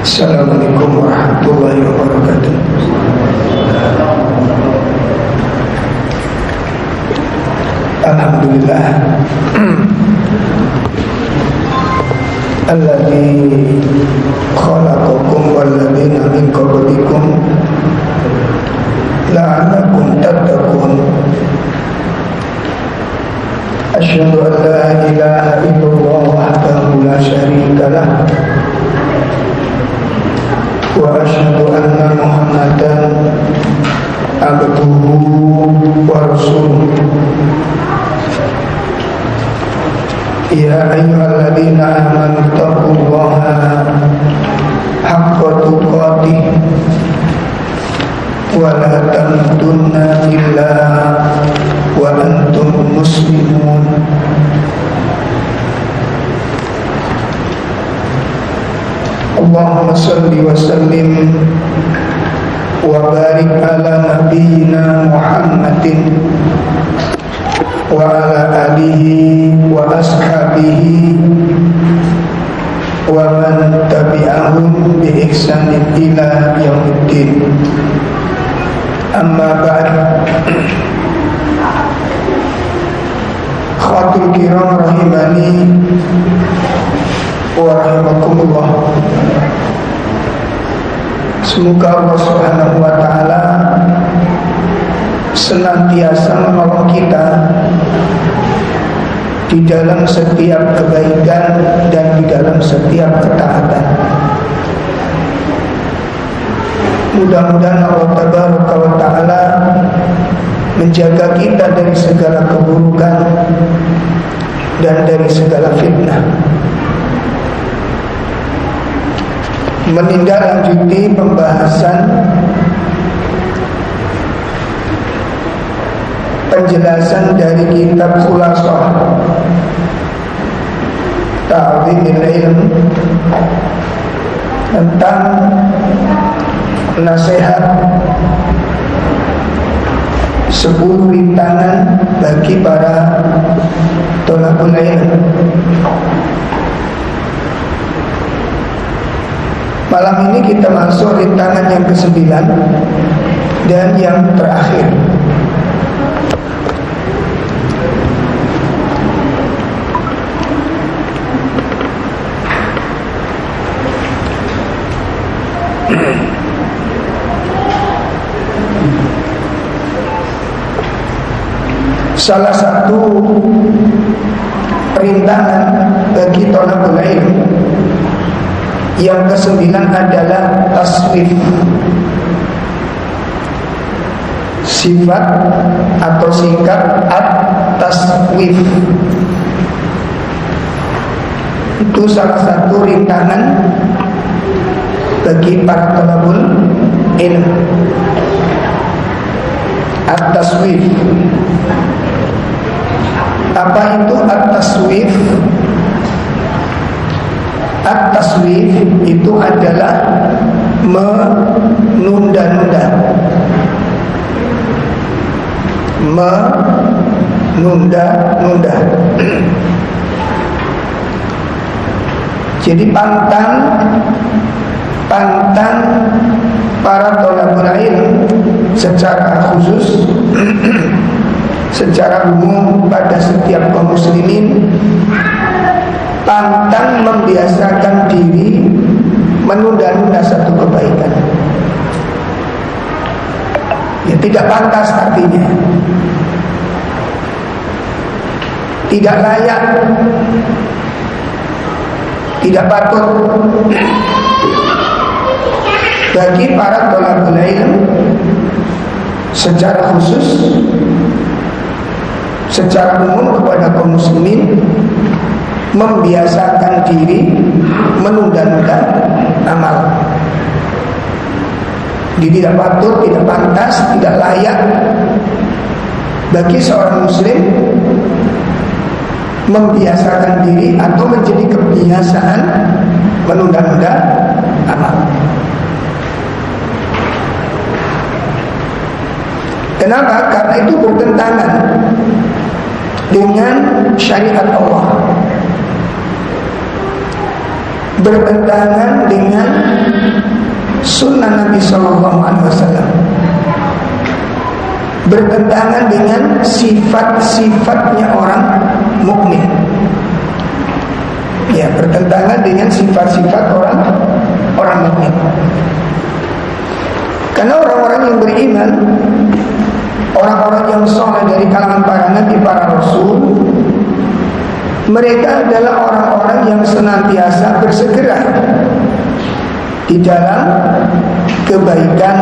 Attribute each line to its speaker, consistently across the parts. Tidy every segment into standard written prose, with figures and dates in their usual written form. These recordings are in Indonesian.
Speaker 1: Assalamualaikum warahmatullahi wabarakatuh. Alhamdulillah alladzi khalaqakum walladzina min qablikum la'allakum tattaqun. Asyhadu an la ilaha illallah wahdahu la syarika lah wa asyhadu anna Muhammadan abduhu wa rasuluh. Ya ayyuhalladzina amanu taqullaha haqqa tuqatih wa la tamutunna illa wa antum muslimun. Allahumma salli wa sallim wa barik ala nabiyyina Muhammadin wa ala alihi wa ashabihi wa man tabi'ahum bi ihsanin ila yaumiddin. Amma ba'd. Khawatul kiram rahimani wa rahimakumullah. Semoga Allah Subhanahu wa ta'ala senantiasa menolong kita di dalam setiap kebaikan dan di dalam setiap ketaatan. Mudah-mudahan Allah Tabaraka wa ta'ala menjaga kita dari segala keburukan dan dari segala fitnah. Menindaklanjuti pembahasan penjelasan dari kitab Khulasah Ta'dhimul Ilm tentang nasihat 10 rintangan bagi para thalabul ilm. Malam ini kita masuk rintangan yang ke-9 dan yang terakhir. Salah satu rintangan bagi thalabul ilm yang ke-9 adalah taswif. Sifat atau sikap at-taswif itu salah satu rintangan bagi para thalabul ilm. At-taswif. Apa itu at-taswif? At-taswif itu adalah menunda-nunda. Menunda-nunda. Jadi pantang para thalabul ilm secara khusus secara umum pada setiap kaum muslimin pantang membiasakan diri menunda-nunda satu kebaikan. Ya tidak pantas artinya. Tidak layak. Tidak patut bagi para thalabul ilm secara khusus secara umum kepada kaum muslimin membiasakan diri menunda-nunda amal. Jadi tidak patut, tidak pantas, tidak layak bagi seorang muslim membiasakan diri atau menjadi kebiasaan menunda-nunda amal. Kenapa? Karena itu bertentangan dengan syariat Allah. bertentangan dengan sunnah Nabi Sallallahu Alaihi Wasallam, bertentangan dengan sifat-sifatnya orang mukmin. Ya, bertentangan dengan sifat-sifat orang mukmin. Karena orang-orang yang beriman, orang-orang yang saleh dari kalangan para nabi, para rasul, mereka adalah orang-orang yang senantiasa bersegera di dalam kebaikan.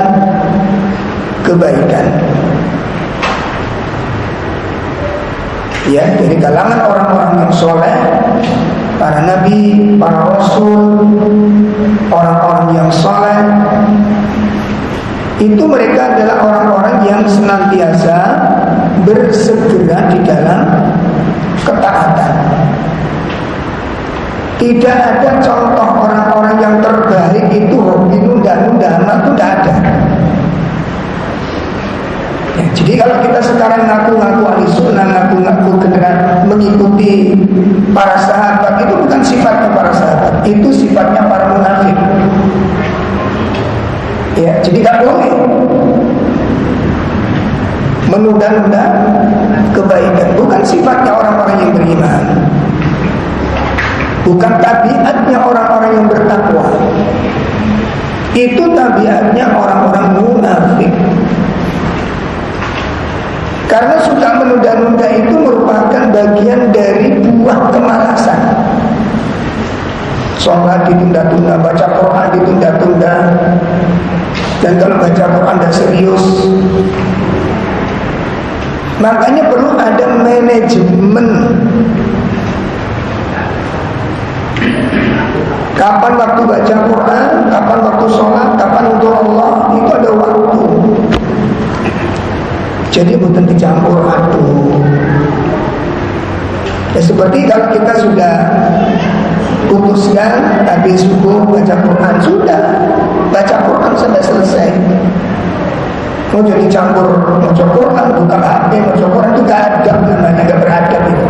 Speaker 1: Ya, dari kalangan orang-orang yang soleh, para nabi, para rasul, orang-orang yang soleh, itu mereka adalah orang-orang yang senantiasa bersegera di dalam ketaatan. Tidak ada contoh orang-orang yang terbaik itu hobi nunda-nunda amal, itu tidak ada. Ya, jadi kalau kita sekarang ngaku-ngaku ahli sunnah, ngaku-ngaku mengikuti para sahabat, itu bukan sifatnya para sahabat, itu sifatnya para munafik. Ya, jadi tidak boleh menunda-nunda kebaikan, bukan sifatnya orang-orang yang beriman, bukan tabiatnya orang-orang yang bertakwa. Itu tabiatnya orang-orang munafik. Karena suka menunda-nunda itu merupakan bagian dari buah kemalasan. Sholat ditunda-tunda, baca Quran ditunda-tunda, dan kalau baca Quran tidak serius. Makanya perlu ada manajemen. Kapan waktu baca Quran, kapan waktu sholat, kapan untuk Allah, itu ada waktu. Jadi bukan dicampur aduk. Ya, seperti kalau kita sudah putuskan habis subuh baca Quran, sudah baca Quran sampai selesai. Mau jadi campur baca Quran, buka HP, baca Quran, itu gak adab namanya, gak beradab itu.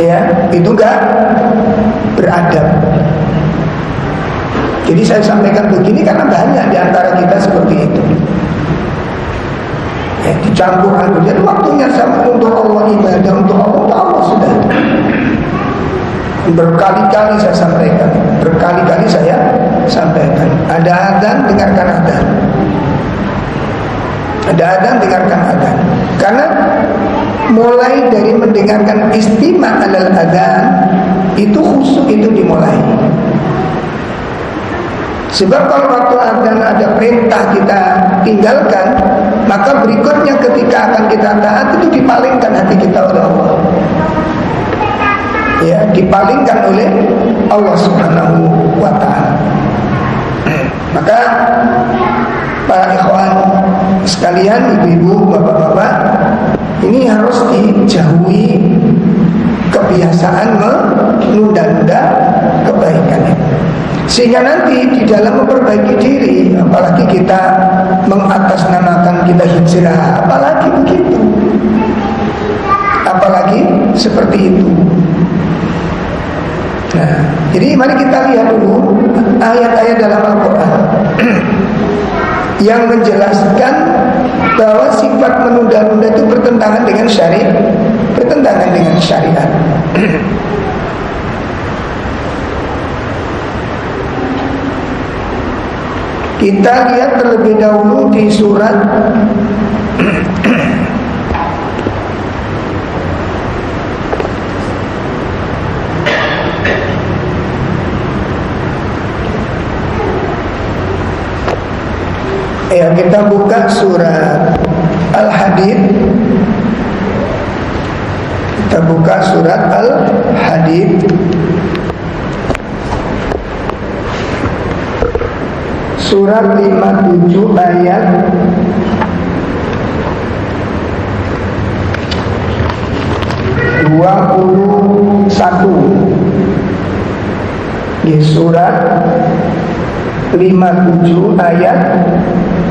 Speaker 1: Ya, itu gak beradab. Jadi saya sampaikan begini karena banyak di antara kita seperti itu. Ya, dicampur aduk. Jadi waktunya sama untuk Allah, ibadah untuk Allah sudah. Berkali-kali saya sampaikan, ada adzan, dengarkan adzan. Ada adzan, dengarkan adzan. Karena mulai dari mendengarkan istima' alal adzan, itu khusyuk itu dimulai. Sebab kalau waktu adzan ada perintah kita tinggalkan, maka berikutnya ketika akan kita taat itu dipalingkan hati kita oleh Allah. Ya, dipalingkan oleh Allah Subhanahu wa ta'ala. Maka para ikhwan sekalian, ibu-ibu, bapak-bapak, ini harus dijauhi kebiasaan menunda-nunda kebaikan. Sehingga nanti di dalam memperbaiki diri, apalagi kita mengatasnamakan kita hijrah, apalagi begitu, apalagi seperti itu. Nah, jadi mari kita lihat dulu ayat-ayat dalam Al-Quran yang menjelaskan bahwa sifat menunda-nunda itu bertentangan dengan syariat. Kita lihat terlebih dahulu di surat ya, kita buka surat Al-Hadid. Kita buka surat Al-Hadid, surat 57 ayat 21. Di surat 57 ayat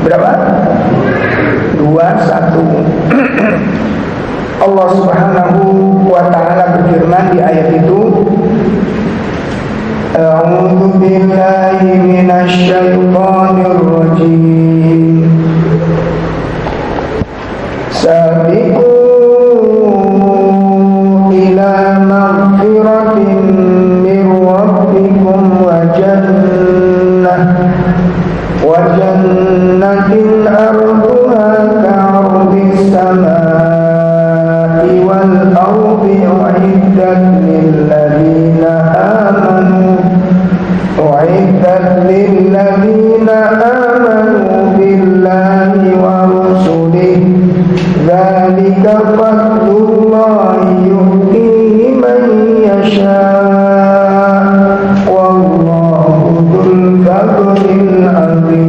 Speaker 1: berapa? 21. Allah Subhanahu wa ta'ala berfirman di ayat itu, A'udzu billahi minasy syaithanir rajim. Sabiqu ila maghfiratin min rabbikum wa jannatin arduha ka'ardis samai wal ardi u'iddat lil ladzina amanu billahi wa rusulihi dzalika fadlullahi yu'tihi man yasha wallahu dzul fadlil azim.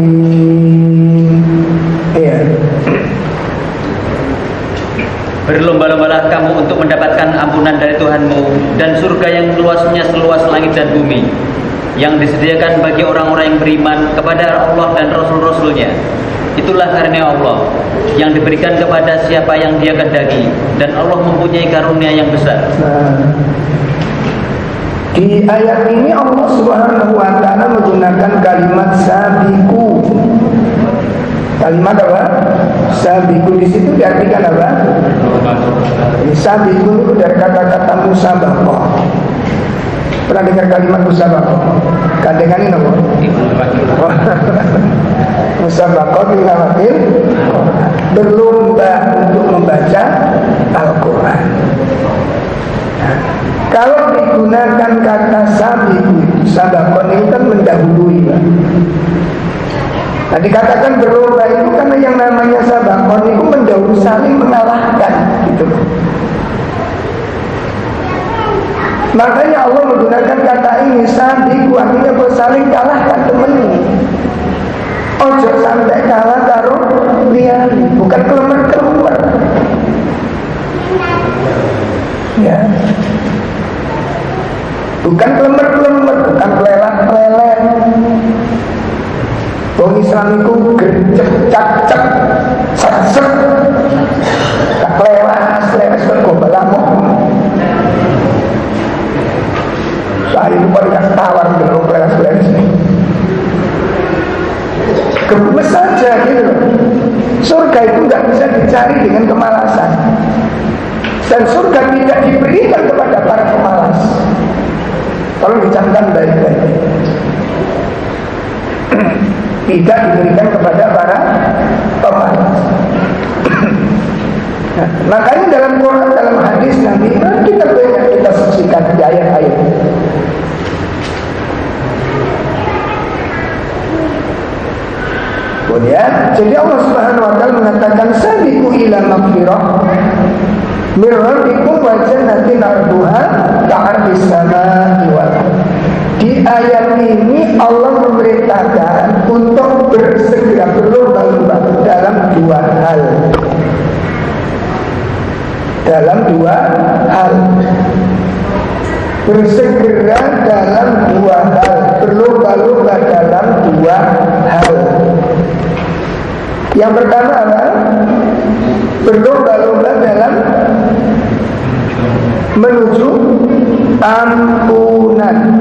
Speaker 2: Berlomba-lombalah kamu untuk mendapatkan ampunan dari Tuhanmu dan surga yang luasnya seluas langit dan bumi, yang disediakan bagi orang-orang yang beriman kepada Allah dan Rasul-Rasulnya. Itulah karunia Allah yang diberikan kepada siapa yang Dia kehendaki, dan Allah mempunyai karunia yang besar.
Speaker 1: Di ayat ini Allah Subhanahu wa taala menggunakan kalimat sabiqu. Kalimat apa? Sabiqu di situ diartikan apa? Sabiqu itu dari kata-kata musabaqah. Pernah dengar kalimat musabaqah? Kadang-kadang ini apa? Musabaqah tilawatil berlomba untuk membaca Al-Quran. Kalau digunakan kata sabiqu, sabaqah itu kan mendahului, Pak. Nah, dikatakan berlomba itu karena yang namanya sabaqah itu mendahului, saling mengalahkan, gitu. Makanya Allah menggunakan kata ini sabiqu, artinya bersaling kalahkan temennya. Ojo sampai kalah karo liyane, bukan kelemer-kelemer. Ya. Bukan kelemer-kelemer, bukan pelelat-pelelet. Wong Islam itu gercep, cak-cak, sek-sek, tak lewas-lewas bergobalamu. Saya lupa dikasih tawar belum lewas-lewas. Gemes saja gitu loh. Surga itu nggak bisa dicari dengan kemalasan, dan surga tidak diberikan kepada para pemalas. Tolong dicamkan baik-baik. Tidak diberikan kepada para pemalas. Nah, makanya dalam Quran, dalam hadis Nabi, kita banyak kita saksikan di ayat-ayat. Ya, jadi Allah Subhanahu wa taala mengatakan sabiqu ila maghfirah min rabbikum wa jannatin 'arduha ka'ardis samai wal ardh. Di ayat ini Allah memerintahkan untuk bersegera berlomba-lomba dalam dua hal. Dalam dua hal. Bersegera dalam dua hal, berlomba-lomba dalam dua hal. Yang pertama adalah berlomba-lomba dalam menuju ampunan.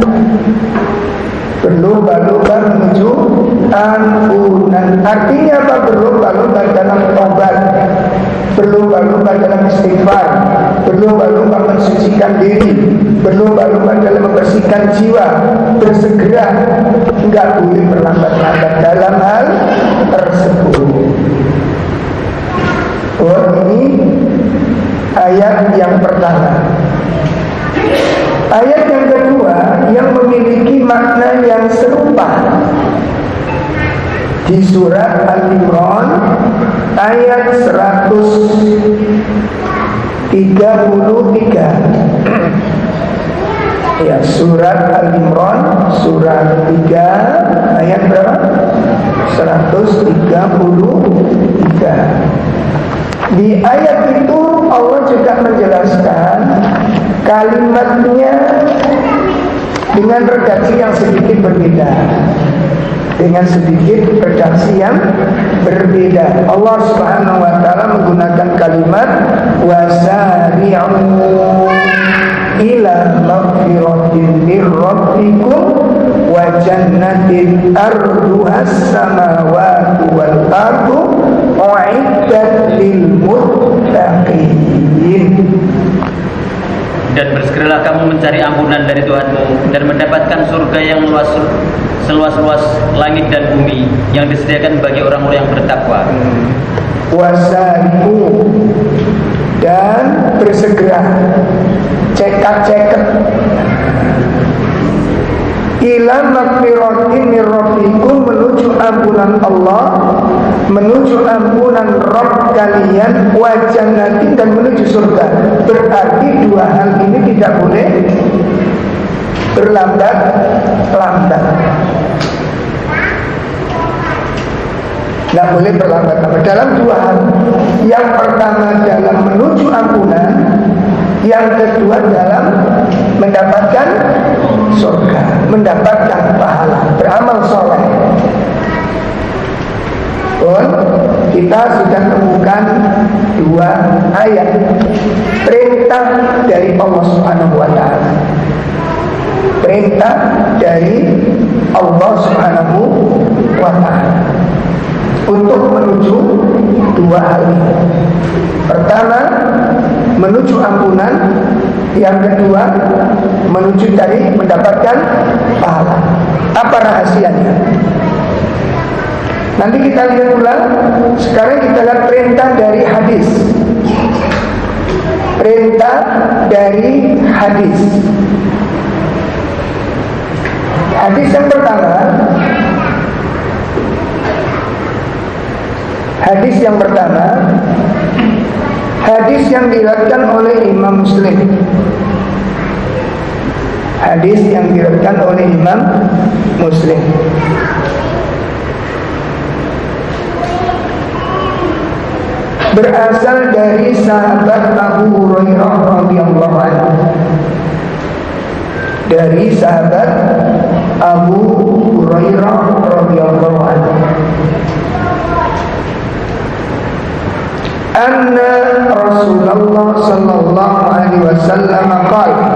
Speaker 1: Berlomba-lomba menuju ampunan. Artinya apa? Berlomba-lomba dalam taubat, berlomba-lomba dalam istighfar, berlomba-lomba mensucikan diri, berlomba-lomba dalam membersihkan jiwa, bersegera, enggak boleh berlambat-lambat dalam hal tersebut. Oh, ini ayat yang pertama. Ayat yang kedua yang memiliki makna yang serupa di surat Al-Imran ayat 133. Ya, surat Al-Imran surat 3 ayat berapa? 133. Di ayat itu Allah juga menjelaskan kalimatnya dengan redaksi yang sedikit berbeda. Dengan sedikit redaksi yang berbeda. Allah Subhanahu wa taala menggunakan kalimat wasari'u ila maghfiratin mir rabbikum wa jannatin arduhas samawati wal ardu u'iddat lil muttaqin.
Speaker 2: Dan bersegeralah kamu mencari ampunan dari Tuhanmu dan mendapatkan surga yang seluas-luas langit dan bumi yang disediakan bagi orang-orang yang bertakwa.
Speaker 1: Wasari'u, dan bersegera, cekak-cekak, ila maghfiratin mir rabbikum, menuju ampunan Allah, menuju ampunan Rabb kalian, wa jannatin, dan menuju surga. Berarti dua hal ini tidak boleh berlambat-lambat. Tidak boleh berlambat-lambat dalam dua hal. Yang pertama dalam menuju ampunan, yang kedua dalam mendapatkan surga, mendapatkan pahala, beramal soleh. Kita sudah temukan dua ayat perintah dari Allah Subhanahu wa Ta'ala. Perintah dari Allah Subhanahu wa Ta'ala untuk menuju dua hal ini. Pertama, menuju ampunan. Yang kedua, menuju dari mendapatkan pahala. Apa rahasianya? Nanti kita lihat ulang. Sekarang kita lihat perintah dari hadis. Perintah dari hadis. Hadis yang pertama, hadis yang diriwayatkan oleh Imam Muslim. Hadis yang diriwayatkan oleh Imam Muslim. Berasal dari sahabat Abu Hurairah radhiyallahu anhu. Dari sahabat Abu Hurairah radhiyallahu anhu. Anna Rasulullah sallallahu alaihi wasallam qala,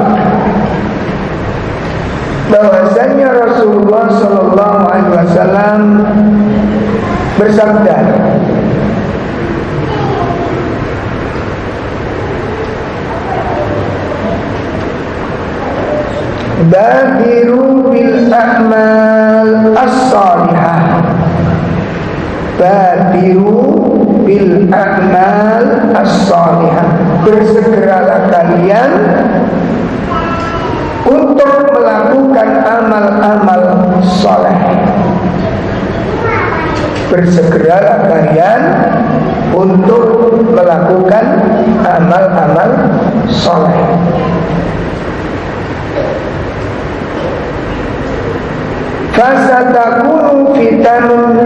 Speaker 1: bahwasanya Rasulullah sallallahu alaihi wasallam bersabda, badiru bil a'mal as-salihah, badiru bil a'mal as-salihah, bersegeralah kalian untuk melakukan amal-amal soleh. Bersegeralah kalian untuk melakukan amal-amal soleh. Fasatakunu fitanun,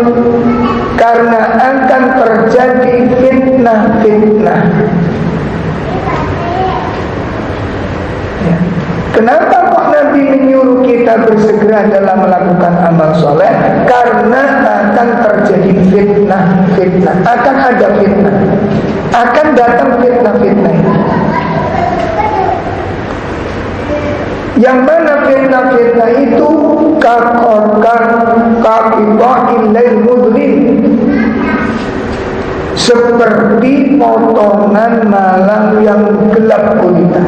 Speaker 1: karena akan terjadi fitnah-fitnah. Ya. Kenapa kok Nabi menyuruh kita bersegera dalam melakukan amal soleh? Karena akan terjadi fitnah-fitnah, akan ada fitnah, akan datang fitnah-fitnah. Yang mana fitnah-fitnah itu seperti potongan malam yang gelap gulita.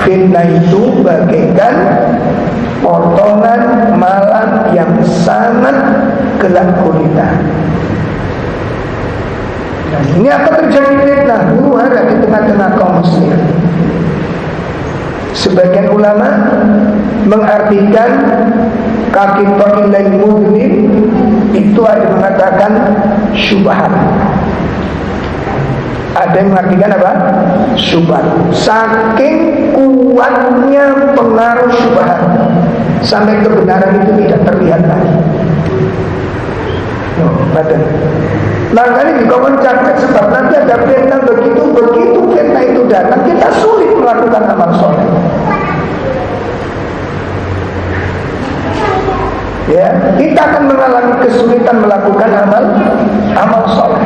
Speaker 1: Fitnah itu bagaikan potongan malam yang sangat gelap gulita. Nah, ini akan terjadi fitnah huru-hara di tengah-tengah kaum muslimin. Sebagian ulama mengartikan kaki ta'ilai mudhlim itu ada yang mengatakan syubhat. Ada yang mengartikan apa? Syubhat. Saking kuatnya pengaruh syubhat sampai kebenaran itu tidak terlihat lagi. Makanya juga mencatat, sebab nanti ada fitnah, begitu fitnah itu datang, kita sulit melakukan amal soleh. Ya, kita akan mengalami kesulitan melakukan amal soleh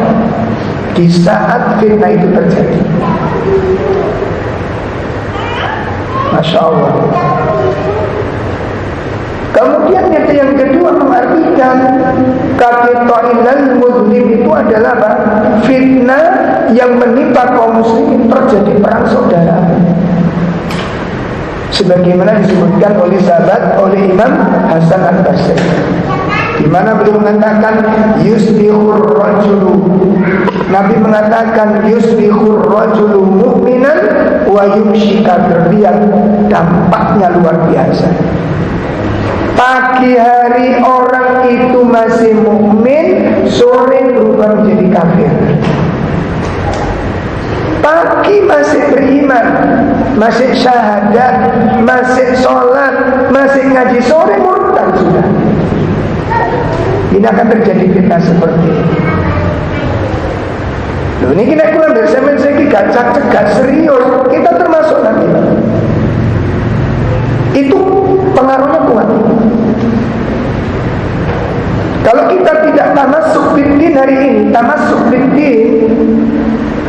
Speaker 1: di saat fitnah itu terjadi. Masya Allah. Kemudian yang kedua mengartikan qata'inal muslim itu adalah apa? Fitnah yang menimpa kaum muslimin terjadi perang saudara. Sebagaimana disebutkan oleh sahabat, oleh Imam Hasan Al-Basri, di mana beliau mengatakan yusbihur rajulu, Nabi mengatakan yusbihur rajulu mu'minan wa yumshi kafiran. Dampaknya luar biasa. Pagi hari orang itu masih mukmin, sore berubah menjadi kafir. Pagi masih beriman, masih syahadat, masih sholat, masih ngaji, sore murtad sudah. Ini akan terjadi fitnah seperti ini. Loh, ini kita kurang bersama saya cegah serius. Kita termasuk nanti. Itu pengaruhnya kuat. Kalau kita tidak tamasuk fiddin hari ini, tamasuk fiddin,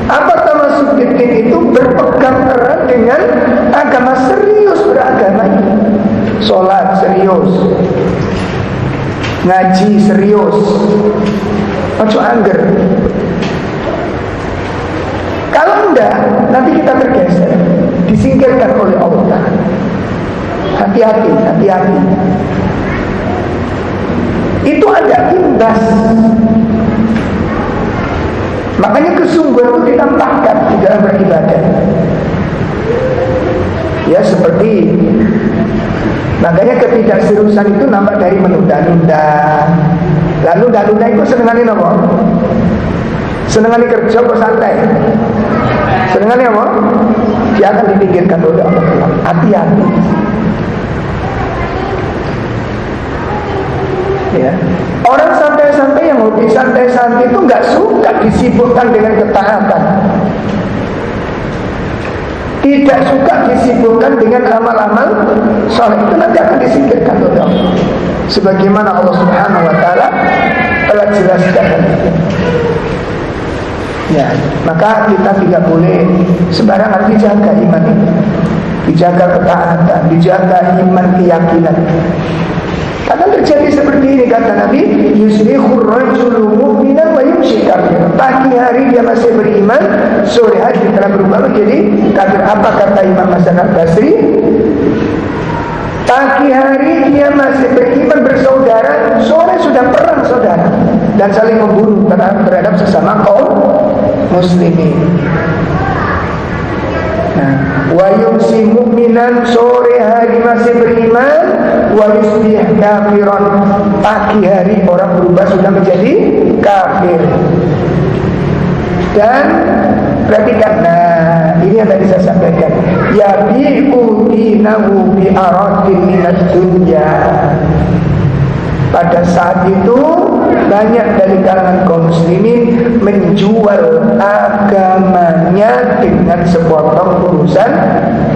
Speaker 1: apa tamasuk fiddin itu? Berpegang erat dengan agama, serius beragama ini. Sholat serius, ngaji serius, ojo angger. Kalau enggak, nanti kita tergeser, disingkirkan oleh Allah. Hati-hati, hati-hati. Itu ada imbas. Makanya kesungguhan itu ditambahkan di dalam beribadah. Ya seperti, makanya ketidakseriusan itu nampak dari menunda-nunda. Lalu nunda-nunda itu senengannya apa? Senengannya kerja atau santai? Senengannya apa? Dia akan dipikirkan oleh Allah. Hati-hati. Ya. Orang santai-santai yang hobi santai-santai itu nggak suka disibukkan dengan ketaatan, tidak suka disibukkan dengan amal-amal soleh. Itu nanti akan disingkirkan oleh Allah. Sebagaimana Allah Subhanahu Wa Taala telah jelaskan. Ya, maka kita tidak boleh sembarangan dijaga iman ini, dijaga ketaatan, dijaga iman keyakinan. Akan terjadi seperti ini kata Nabi, yusbihur rajulu mu'minan wa yumshi kafir. Pagi hari dia masih beriman, sore hari dia telah berubah menjadi kafir. Apa kata Imam Hasan Al-Basri? Pagi hari dia masih beriman bersaudara, sore sudah perang saudara dan saling membunuh terhadap sesama kaum muslimin. Wa yumsi mu'minan, sore hari masih beriman, wa yusbih kafiran, pagi hari orang berubah sudah menjadi kafir. Dan perhatikan, nah ini yang tadi saya sampaikan, yabi'u dinahu bi'aradin minad dunya. Pada saat itu banyak dari kalangan kaum muslimin menjual agamanya dengan sepotong urusan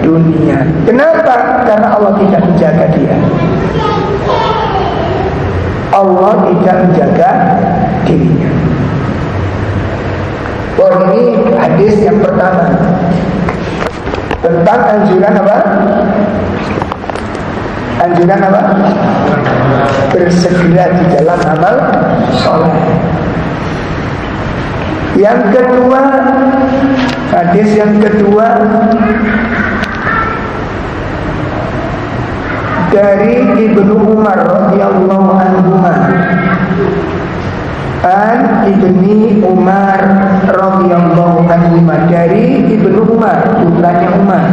Speaker 1: dunia. Kenapa? Karena Allah tidak menjaga dia. Allah tidak menjaga dirinya. Oh, ini hadis yang pertama tentang anjuran apa? Anjuran apa? Bersegera di dalam amal soleh. Yang kedua, hadis yang kedua dari Ibnu Umar radhiyallahu anhu. An Ibni Umar radhiyallahu anhu, dari Ibnu Umar, putranya Umar.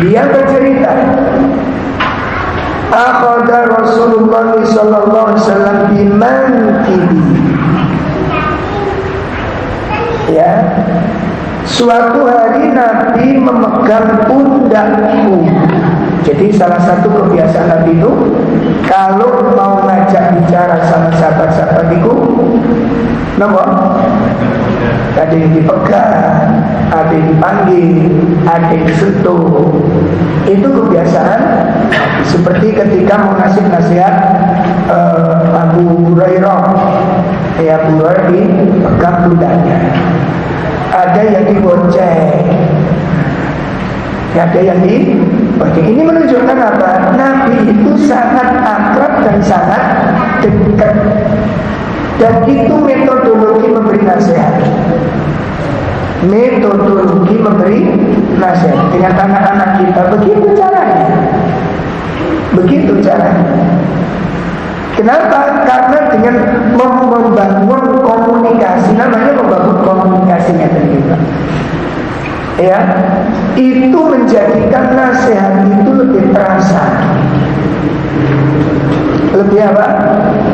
Speaker 1: Dia bercerita, akhadha Rasulullah sallallahu alaihi wasallam bimankibi. Ya, suatu hari Nabi memegang pundakku. Jadi salah satu kebiasaan Nabi itu kalau mau ngajak bicara sama sahabat-sahabat itu, ada yang dipegang, ada yang dipanggil, ada yang disentuh. Itu kebiasaan. Seperti ketika mau ngasih nasihat Abu Hurairah, ya Abu Hurairah dipegang pundaknya. Ada yang dibonceng. Gak ada yang ini menunjukkan apa? Nabi itu sangat akrab dan sangat dekat. Dan itu metodologi memberi nasihat. Metodologi memberi nasihat dengan anak-anak kita, begitu caranya. Begitu caranya. Kenapa? Karena dengan membangun komunikasi, namanya membangun komunikasinya terlibat. Ya, itu menjadikan nasihat itu lebih terasa. Lebih apa?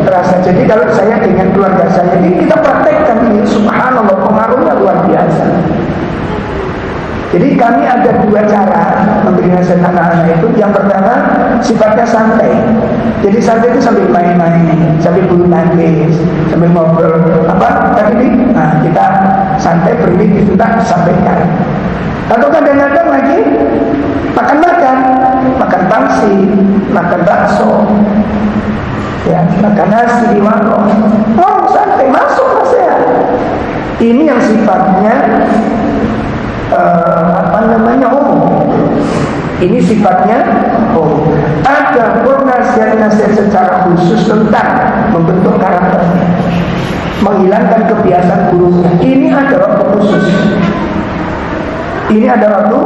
Speaker 1: Terasa. Jadi kalau saya dengan keluarga saya, ini kita praktekkan ini, subhanallah, pengaruhnya luar biasa. Jadi kami ada dua cara memberi nasihat anak-anak itu. Yang pertama sifatnya santai. Jadi santai itu sambil main-main, sambil bulu tangkis, sambil ngobrol. Apa tadi ini? Nah, kita santai beri kita sampaikan. Atau kadang-kadang lagi makan pangsit, makan bakso, ya, makan nasi di warung. Oh, santai, masuk nasihat. Ini yang sifatnya umum. Ini sifatnya umum. Ada pun nasihat-nasihat secara khusus tentang membentuk karakternya, menghilangkan kebiasaan buruknya. Ini ada waktu khusus. Ini ada waktu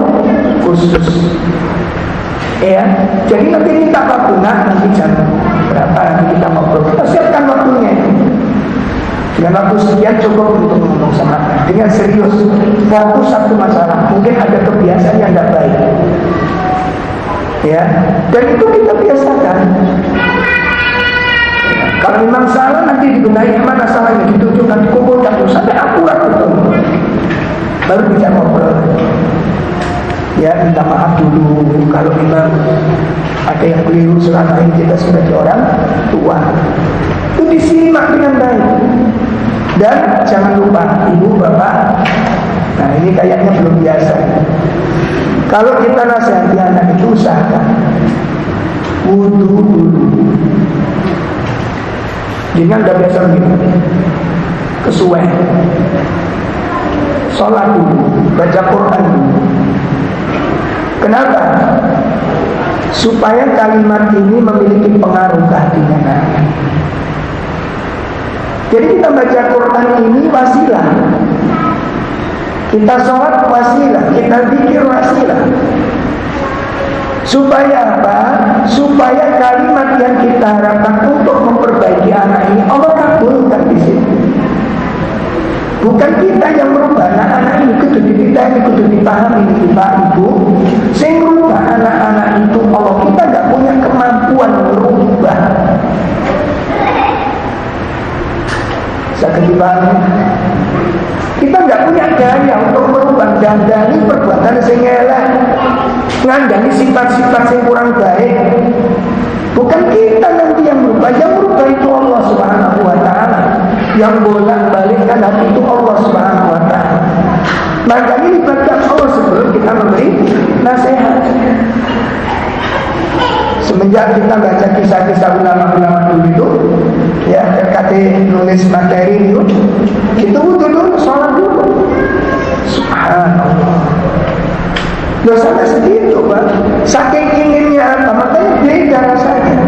Speaker 1: khusus. Ya, jadi nanti minta waktu, nanti jam berapa nanti kita ngobrol. Kita siapkan waktunya. Dengan waktu sekian cukup untuk ngomong sama dengan serius. Fokus satu masalah. Mungkin ada kebiasaan yang tidak baik. Ya, dan itu kita biasakan. Kalau memang salah nanti dibenahi, mana salahnya ditunjukkan, dikumpulkan sampai akurat betul. Baru bisa ngobrol. Ya, minta maaf dulu kalau memang ada yang keliru selama ini kita sebagai orang tua. Itu disimak dengan baik. Dan jangan lupa ibu bapak. Nah, ini kayaknya belum biasa. Kalau kita nasihati anak itu usahakan wudu dulu. Jangan udah biasa begitu. Kesuwen. Sholat dulu, baca Quran dulu. Kenapa? Supaya kalimat ini memiliki pengaruh ke hatinya anak. Jadi kita baca Quran ini wasilah. Kita sholat wasilah, kita zikir wasilah. Supaya apa? Supaya kalimat yang kita harapkan untuk memperbaiki anak ini Allah kabulkan di sini. Bukan kita yang merubah anak-anak ini, kudu kita ini kudu dipahami Pak Ibu. Sing merubah anak-anak itu Allah, kita nggak punya kemampuan merubah. Saya dipahami. Kita nggak punya daya untuk merubah dandani perbuatan sing elek, ngandani sifat-sifat yang kurang baik. Bukan kita nanti yang merubah itu Allah Subhanahu wa ta'ala. Yang bolak-balikkan hati itu Allah Subhanahu wa ta'ala. Makanya libatkan Allah sebelum kita memberi nasihat. Semenjak kita baca kisah-kisah ulama-ulama dulu itu, ya, terkait nulis materi itu dulu, sholat dulu. Subhanallah. Loh, sampai segitu Pak. Saking inginnya apa, makanya beda rasanya.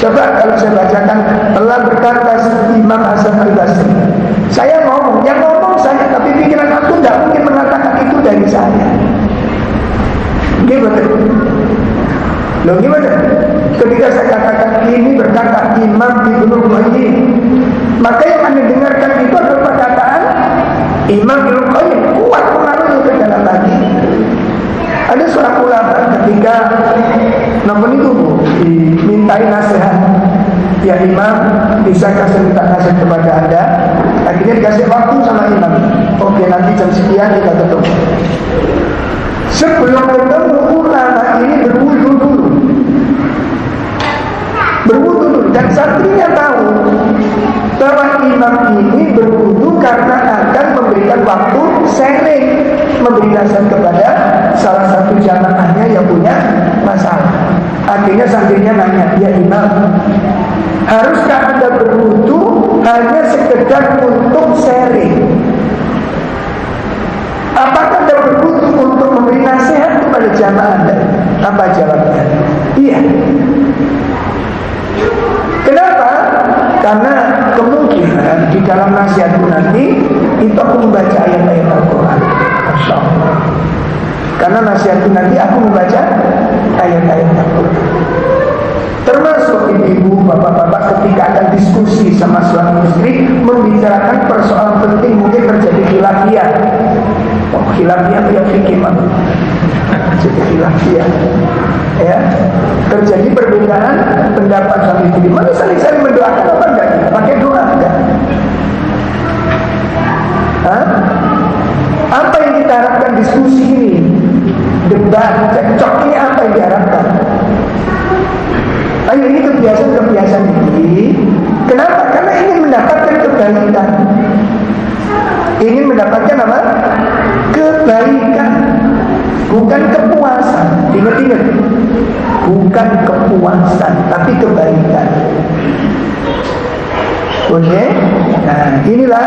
Speaker 1: Coba kalau saya bacakan, telah berkata Imam Hasan al-Basri. Saya ngomong, yang ngomong saya, tapi pikiran aku tidak mungkin mengatakan itu dari saya. Gimana? Loh gimana? Ketika saya katakan ini berkata Imam Ibnu Qayyim, maka yang Anda dengarkan itu adalah perkataan Imam Ibnu Qayyim, kuat pengaruhnya ke dalam hati. Ada seorang ulama ketika namun itu dimintai nasihat, ya Imam, bisa kasih minta nasihat kepada Anda. Akhirnya dikasih waktu sama Imam. Oke, nanti jam sekian kita ketemu. Sebelum ketemu, ulama ini berwudu dulu. Dan santrinya tahu bahwa imam ini berwudu karena akan memberikan waktu sharing, memberi nasihat kepada salah satu jamaahnya yang punya masalah. Akhirnya santrinya nanya, ya Imam, haruskah Anda berwudu hanya sekedar untuk sharing? Apakah Anda berwudu untuk memberi nasihat oleh jamaah. Apa jawabnya? Iya. Kenapa? Karena kemungkinan di dalam nasihatku nanti itu aku membaca ayat-ayat Al-Quran. Masya Allah. Karena nasihatku nanti aku membaca ayat-ayat Al-Quran. Termasuk ibu-ibu, bapak-bapak ketika akan diskusi sama suami istri membicarakan persoalan penting, mungkin terjadi khilafiyah. Oh, khilafiyah itu ya fikih maksud. Jadi khilafiyah. Ya, terjadi perbedaan pendapat suami istri. Mana saling mendoakan apa enggak? Pakai doa enggak? Hah? Apa yang kita harapkan diskusi ini? Debat, cekcok ini apa yang diharapkan? Ayo, ini kebiasaan ini. Kenapa? Karena ingin mendapatkan kebaikan. Ingin mendapatkan apa? Kebaikan. Bukan kepuasan. Ingat-ingat. Bukan kepuasan, tapi kebaikan. Oke? Nah, inilah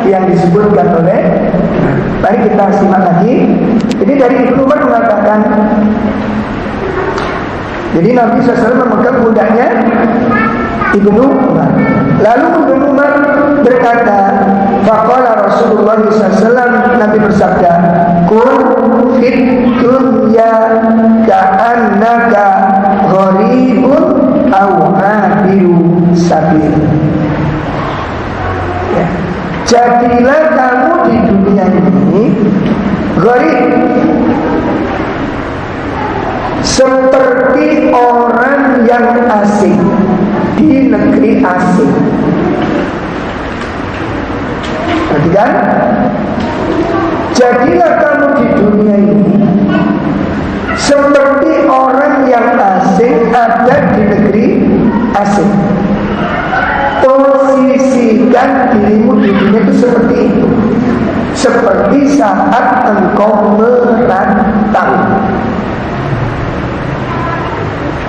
Speaker 1: yang disebutkan oleh. Mari kita simak lagi. Jadi dari Ibnu Umar mengatakan, jadi Nabi SAW memegang pundaknya Ibnu Umar. Lalu Ibnu Umar berkata, faqala Rasulullah SAW, Nabi bersabda, kun fit dunya ka'annaka gharibun aw abiru sabil. Ya. Jadilah kamu di dunia ini gharib, seperti orang yang asing di negeri asing. Perhatikan, jadilah kamu di dunia ini seperti orang yang asing ada di negeri asing. Posisikan dirimu di dunia itu seperti itu, seperti saat engkau merantau.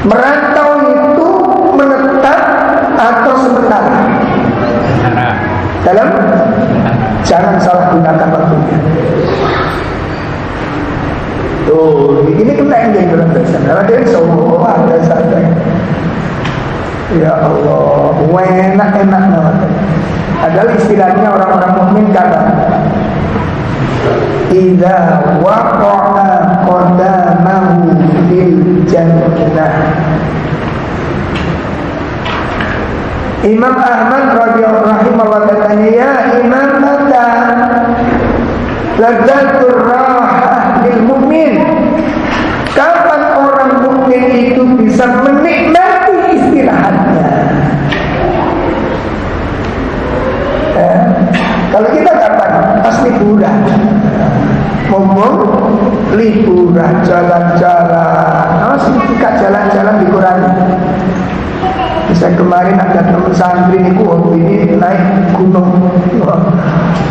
Speaker 1: Merantau itu menetap atau sementara? Dalam jangan salah gunakan waktunya. Tuh, ini kena yang dalam bahasa. Ada semua bahasa. Ya Allah, enak banget. Adalah istilahnya orang-orang mukmin kata, idza waqa'a qadamahu fil jannah. Imam Ahmad radhiyallahu rahimahullah katanya, ya Imam mata ladzatur rahah lil mukmin. Kapan orang mukmin itu bisa menikmati istirahatnya? Kalau kita kapan? Pas liburan. Ngomong liburan, jalan-jalan. Sedikit jalan-jalan dikurangi. Misalnya kemarin ada teman santri ini naik gunung.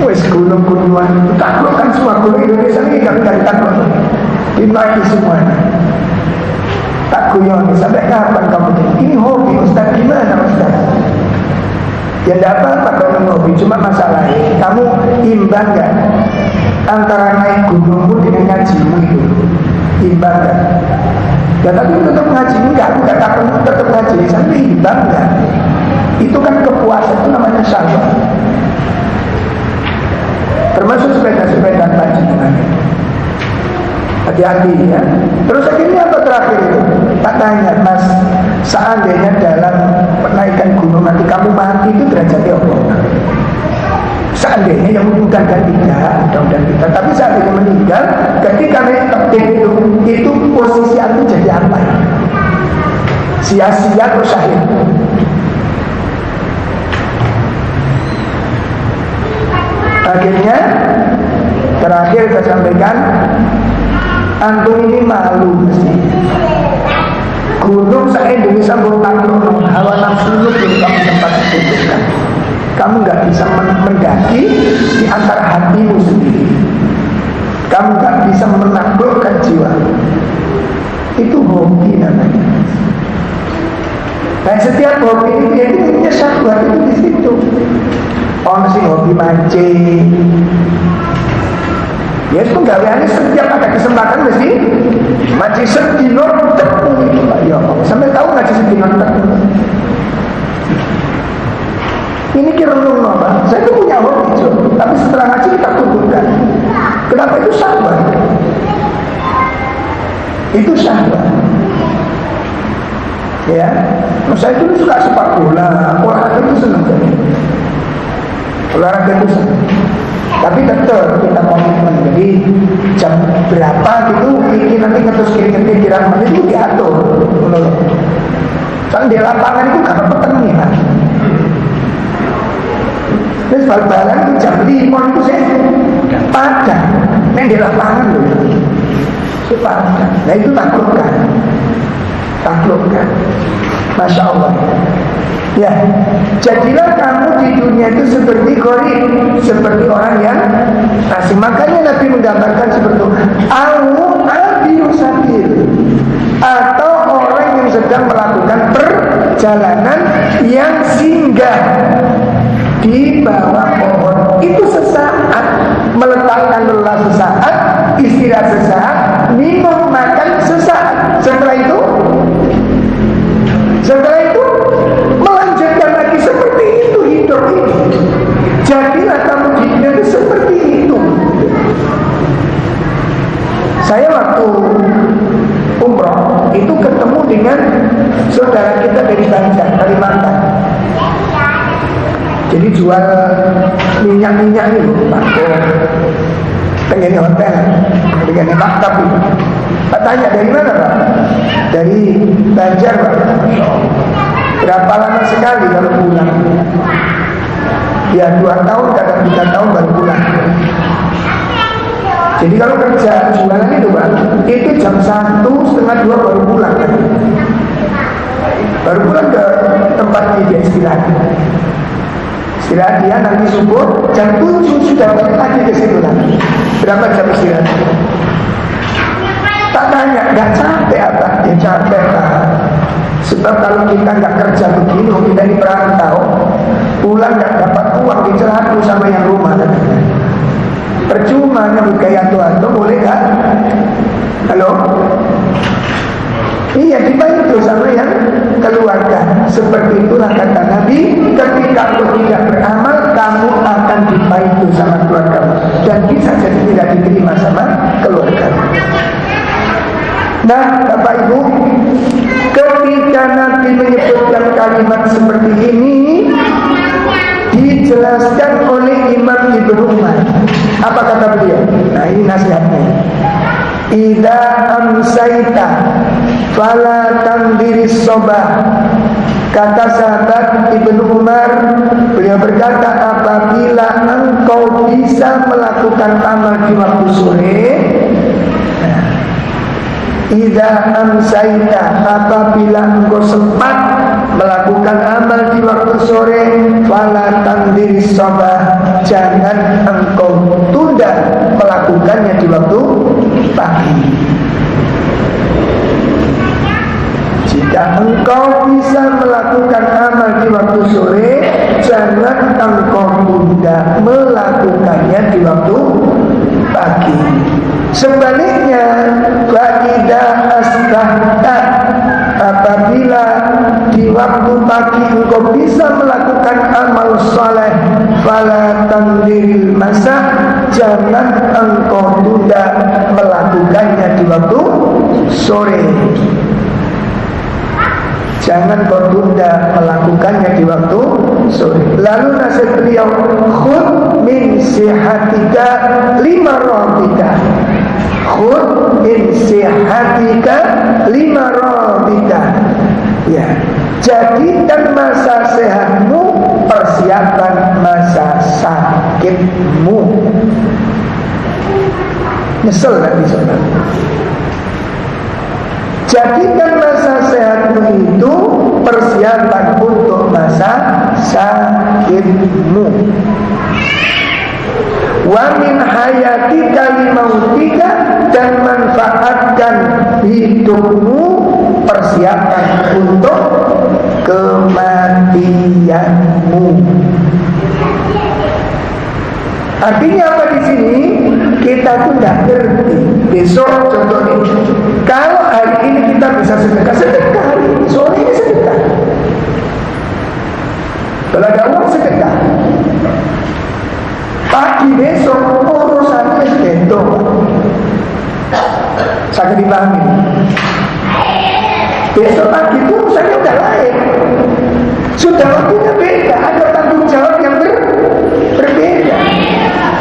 Speaker 1: Wes gunung-gunungan. Takluk kan semua gunung Indonesia ini kami takluk. Dinaiki semuanya. Tak guyon, sampai kapan kamu? Ini hobi Ustaz, gimana Ustaz? Ya tidak apa-apa kalau hobi, cuma masalahnya kamu imbang gak antara naik gunungmu dengan ngajimu itu? Imbang gak? Ya tapi tetap ngaji enggak, enggak takut tetap ngaji, sampai imbang gak? Itu kan kepuasan, itu namanya syahwat. Termasuk sepeda-sepeda bajingan. Hati-hati ya. Terus akhirnya apa terakhir itu? Tak tanya, Mas, seandainya dalam penaikan gunung nanti kamu mati, itu derajatnya Allah. Seandainya yang meninggal kan tidak, mudah-mudahan kita. Tapi seandainya meninggal, ketika naik tebing itu posisi aku jadi apa? Sia-sia atau syahid? Akhirnya terakhir saya sampaikan, antum ini malu mesti. Gunung se-Indonesia bertakluk, hawa nafsu belum kamu sempat tentukan. Kamu nggak bisa mendaki di antara hatimu sendiri. Kamu nggak bisa menaklukkan jiwa. Itu hobi namanya. Dan setiap hobi itu punya syahwat itu di situ. Orang sih hobi mancing. Ya penggaweannya setiap ada kesempatan mesti ngaji sedino temu itu Pak. Ya Allah, sampai tahu ngaji sedino temu. Ini kira-kira apa? Saya itu punya hobi, tapi setelah ngaji kita kumpulkan. Kenapa itu sahabat? Itu sahabat. Ya, saya dulu suka sepak bola, olahraga itu senang sekali. Olahraga itu senang. Tapi tetap kita komitmen. Jadi jam berapa gitu, ini nanti ngetus kira-kira menit itu diatur. Soalnya di lapangan itu gak ada pertandingan. Terus bal-balan itu jam 5 itu saya padang. Ini di lapangan loh. Itu padang. Nah itu taklukkan. Masya Allah. Ya, jadilah kamu di dunia itu seperti gharib, seperti orang yang asing. Makanya Nabi menggambarkan seperti itu. Abiyu sabil, atau orang yang sedang melakukan perjalanan yang singgah di bawah pohon. Itu sesaat, meletakkan lelah sesaat, istirahat sesaat, minum makan sesaat. Setelah itu melanjutkan lagi seperti itu hidup ini. Jadilah kamu di dunia itu seperti itu. Saya waktu umroh itu ketemu dengan saudara kita dari Banjar, Kalimantan. Jadi jual minyak-minyak itu, Pak. Pengen hotel, pengen maktab itu. Pak tanya dari mana Pak? Dari Banjar Pak. Berapa lama sekali baru pulang? Ya 2 tahun, kadang 3 tahun baru pulang. Jadi kalau kerja jualan itu Pak, itu jam 1:30 baru pulang. Baru pulang ke tempat dia istirahat. Istirahat dia nanti subuh jam 7 sudah balik lagi ke situ lagi. Berapa jam istirahat? Tak tanya, nggak capek apa? Ya capek lah. Sebab kalau kita nggak kerja begini, kita ini perantau, pulang nggak dapat uang, dicerahkan sama yang rumah. Percuma nyambut gaya Tuhan, boleh kan? Halo? Iya, dibantu sama yang keluarga. Seperti itulah kata Nabi, ketika kau tidak beramal, kamu akan dibantu sama keluarga dan bisa jadi tidak diterima sama keluarga. Nah, Bapak Ibu, ketika Nabi menyebutkan kalimat seperti ini, dijelaskan oleh Imam Ibnu Umar. Apa kata beliau? Nah, ini nasihatnya. Idza amsaita fala tandiris sobah. Kata sahabat Ibnu Umar, beliau berkata, apabila engkau bisa melakukan amal di waktu sore, idza amsaita, apabila engkau sempat melakukan amal di waktu sore, fala tandiris sobah, jangan engkau tunda melakukannya di waktu pagi. Jika engkau bisa melakukan amal di waktu sore, jangan engkau tunda melakukannya di waktu pagi. Sebaliknya, fa'idha asbahta, apabila di waktu pagi engkau bisa melakukan amal soleh, fala tandiril masa, jangan engkau tunda melakukannya di waktu sore. Jangan kau tunda melakukannya di waktu sore. Lalu nasihat beliau, khud min sihatika lima rabbika. Khud min sihatika lima rabbika. Ya, jadikan masa sehatmu persiapan masa sakitmu. Nyesel nanti saudara. Jadikan masa sehatmu itu persiapan untuk masa sakitmu. Wa min hayatika limautika, dan manfaatkan hidupmu, persiapan untuk kematianmu. Artinya apa di sini? Kita tuh nggak ngerti. Besok contohnya, kalau hari ini kita bisa sedekah, sedekah hari ini, sore ini sedekah. Kalau ada uang sedekah. Pagi besok urusannya gendong. Sangat dipahami. Besok pagi itu urusannya udah lain. Sudah waktunya beda, ada tanggung jawab yang berbeda.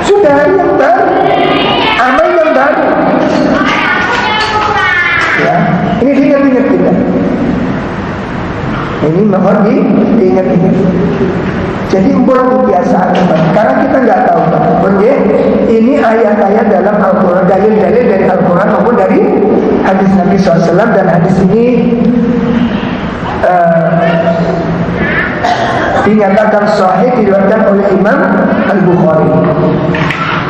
Speaker 1: Sudah hari yang baru, amal yang baru. Ya, ini diingat-ingat kita. Ini mohon diingat-ingat. Jadi kebiasaan, karena kita nggak tahu. Ini ayat-ayat dalam Al-Quran, dalil-dalil dari Al-Quran maupun dari hadis Nabi SAW, dan hadis ini dinyatakan sahih, diriwayatkan oleh Imam Al-Bukhari.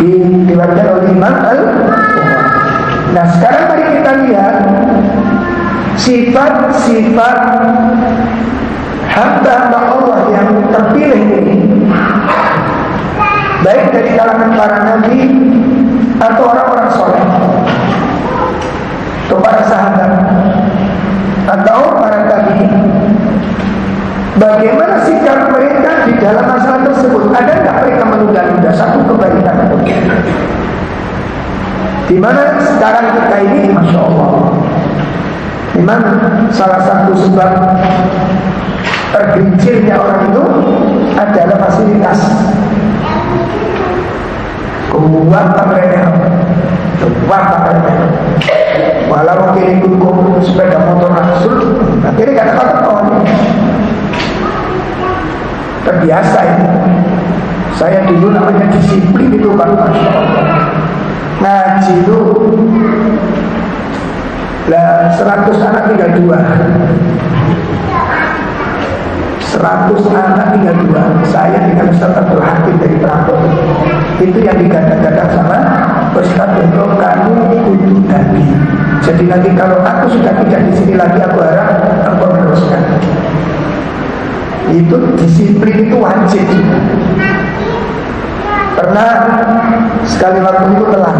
Speaker 1: Diriwayatkan oleh Imam Al-Bukhari. Nah, sekarang mari kita lihat sifat-sifat hamba Allah yang terpilih ini, baik dari kalangan para nabi atau orang-orang soleh, atau para sahabat, atau para tabi'in. Bagaimana sikap mereka di dalam masalah tersebut? Ada nggak mereka menunda-nunda satu kebaikan? Di mana sekarang kita ini, masya Allah, memang salah satu sebab tergelincirnya orang itu adalah fasilitas. Kuat mereka, walau mungkin ikut sepeda motor langsung, akhirnya gak dapat orang. Terbiasa ini. Saya dulu namanya disiplin itu kan, masya Allah. Ngaji itu lah 100 anak tinggal 2. 100 anak tinggal 2. Saya dengan Ustaz Abdul Hakim dari Prapon. Itu yang digadang-gadang sama Ustaz untuk kamu kudu Nabi. Jadi nanti kalau aku sudah tidak di sini lagi, aku harap engkau meneruskan. Itu disiplin itu wajib. Pernah sekali waktu itu telah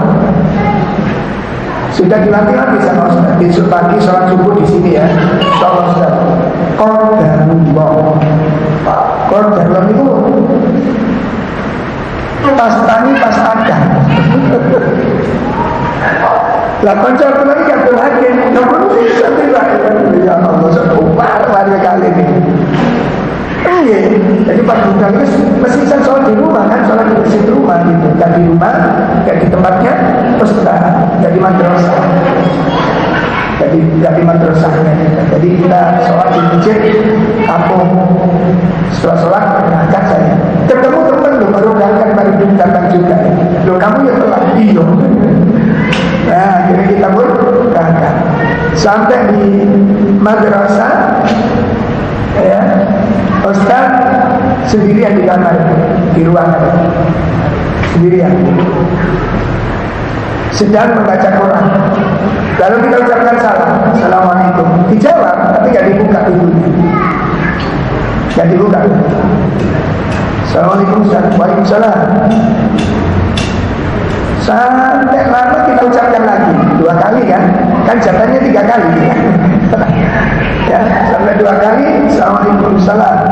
Speaker 1: sudah dilatih-latih sama Ustaz. Besok pagi sholat subuh di sini ya. Insyaallah Ustaz. Qadarullah itu pas tani pas ada. Lah konco lagi kan Hakim. Nomor ya Allah sebuah warga kali ini. Iya, jadi pas bukan itu mesti saya sholat di rumah kan, sholat di masjid rumah gitu, dan di rumah, dan di tempatnya peserta, jadi madrasah, jadi madrasahnya. Jadi kita sholat di masjid kampung, setelah sholat berangkat saya, ketemu teman loh, baru berangkat baru datang juga, loh kamu ya telat, iya. Nah, akhirnya kita pun berangkat sampai di madrasah, ya. Ustaz sendirian di kamar, di ruangan sendirian, sedang membaca Quran. Lalu kita ucapkan salam, assalamualaikum. Dijawab, tapi nggak dibuka pintunya, nggak dibuka. Assalamualaikum Ustaz, waalaikumsalam. Sampai lama kita ucapkan lagi 2 kali kan jatahnya 3 kali ya, sampai 2 kali assalamualaikum salam.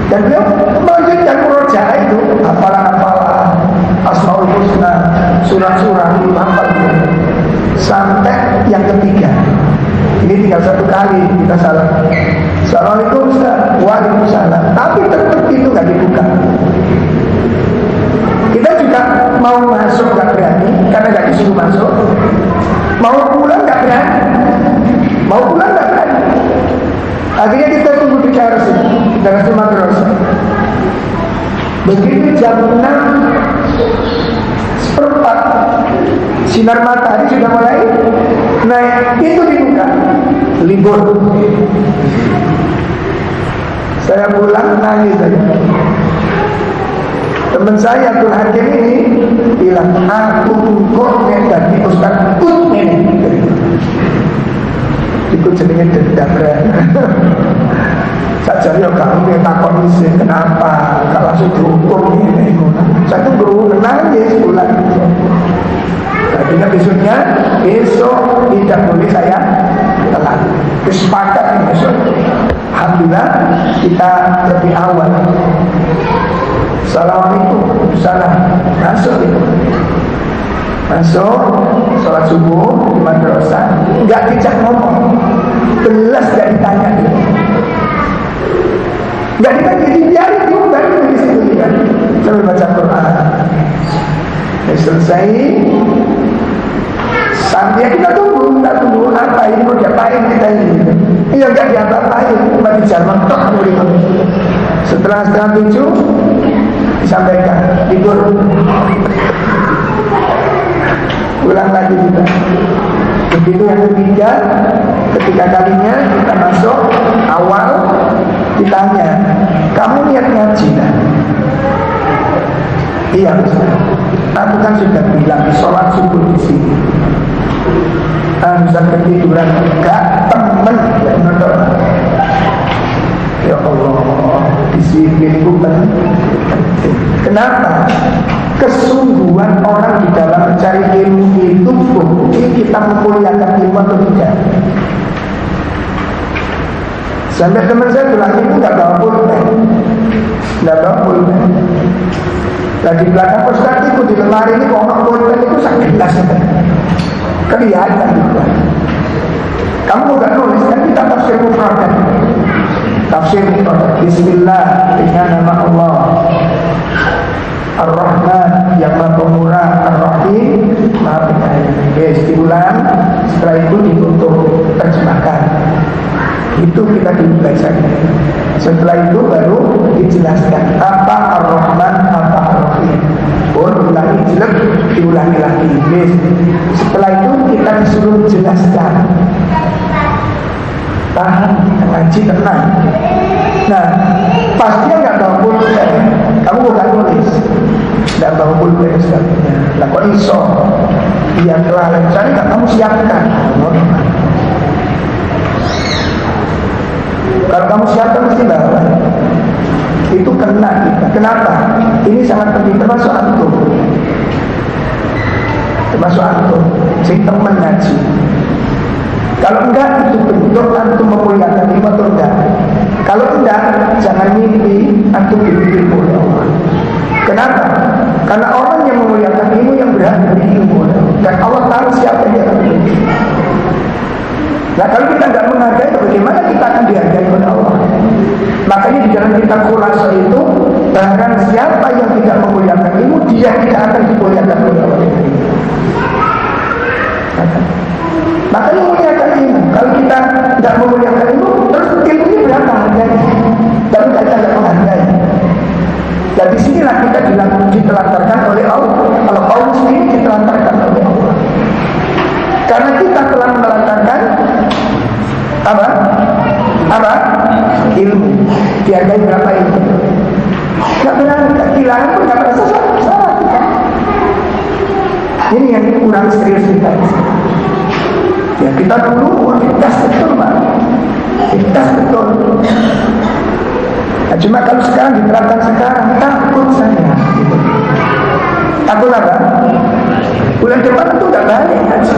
Speaker 1: Dan beliau melanjutkan murojaah itu, hafalan asmaul husna, surah-surah itu hafal sampai yang ketiga. Ini tinggal 1 kali kita salam, assalamualaikum Ustaz, waalaikumsalam. Tapi tetap itu nggak dibuka. Kita juga mau masuk nggak berani karena nggak disuruh masuk. Mau pulang nggak berani. Mau pulang nggak berani. Akhirnya kita tunggu di teras madrasah. Begitu jam 6:04 sinar matahari sudah mulai naik, itu dibuka, libur. Saya pulang nangis saja. Teman saya Abdul Hakim ini bilang, aku kok dari Ustaz Ut ini ikut jenenge dendam. Saja ya kamu yang takut isi, kenapa kalau langsung dihukum ini. Saya tuh nangis bulan. Sehingga besok tidak boleh saya telat. Kesepakatan besok. Alhamdulillah kita lebih awal. Assalamualaikum, salam. Masuk itu. Masuk, sholat subuh di madrasah, nggak dicek ngomong, belas nggak ditanya gitu. Nggak ditanya, dibiarin dia baru di situ kan, sambil baca Quran. Selesai, sampai kita tunggu apa ini mau diapain kita ini? Iya nggak diapa-apain, cuma dijamak tok murid. Setelah 6:30 disampaikan tidur. Ulang lagi kita. Begitu yang ketiga, ketika kalinya kita masuk awal ditanya, kamu niat ngaji kan? Iya Ustaz. Aku kan sudah bilang sholat subuh di sini. Ustaz ketiduran enggak temen benar. Ya Allah, disiplin bukan. Kenapa? Kesungguhan orang di dalam mencari ilmu itu bukti kita memuliakan ilmu atau tidak. Sampai teman saya bilang itu nggak bawa pulpen, nggak bawa pulpen. Dan di belakang Ustaz itu di lemari ini kalau pulpen itu sangat jelas kelihatan juga. Kamu nggak nulis kan kita tafsir mufradat. Tafsir Bismillah dengan nama Allah Ar-Rahman yang Maha Pemurah, Ar-Rahim Maha Penyayang. Diulang, setelah itu ditutup terjemahkan. Itu kita dulu bacanya. Setelah itu baru dijelaskan apa Ar-Rahman, apa Ar-Rahim. Ulangi jelek, diulangi lagi. Setelah itu kita disuruh jelaskan. Tahan, ngaji tenang. Nah, pasti nggak bawa pulpen. Kamu bukan nulis, nggak bawa pulpen sebagainya. Lah kok iso? Iya kelalaian. Cari nggak kamu siapkan. Kalau kamu siapkan mesti bawa. Itu kena kita. Kenapa? Ini sangat penting termasuk antum. Termasuk antum. Si teman ngaji. Kalau enggak itu bentuk antum memuliakan ilmu atau enggak. Kalau enggak, jangan mimpi antum dibimbing oleh Allah. Kenapa? Karena orang yang memuliakan ilmu yang berhak dari ilmu, dan Allah tahu siapa yang akan dibimbing. Nah kalau kita enggak menghargai, bagaimana kita akan dihargai oleh Allah? Makanya di dalam kitab Khulasa itu, barang siapa yang tidak memuliakan ilmu, dia tidak akan dimuliakan oleh Allah. Makanya memuliakan ilmu. Kalau kita tidak memuliakan ilmu, terus ilmu ini berapa harganya? Dan kita tidak menghargai. Dan disinilah kita ditelantarkan oleh Allah. Kalau kaum muslimin ditelantarkan oleh Allah. Karena kita telah menelantarkan apa? Ilmu. Dihargai berapa ilmu? Tidak benar, kehilangan pun tidak merasa salah kita. Ini yang kurang serius kita. Ya kita dulu ikhlas betul Pak, ikhlas betul. Nah, cuma kalau sekarang diterapkan sekarang takut saya. Takut apa? Bulan depan itu nggak balik aja.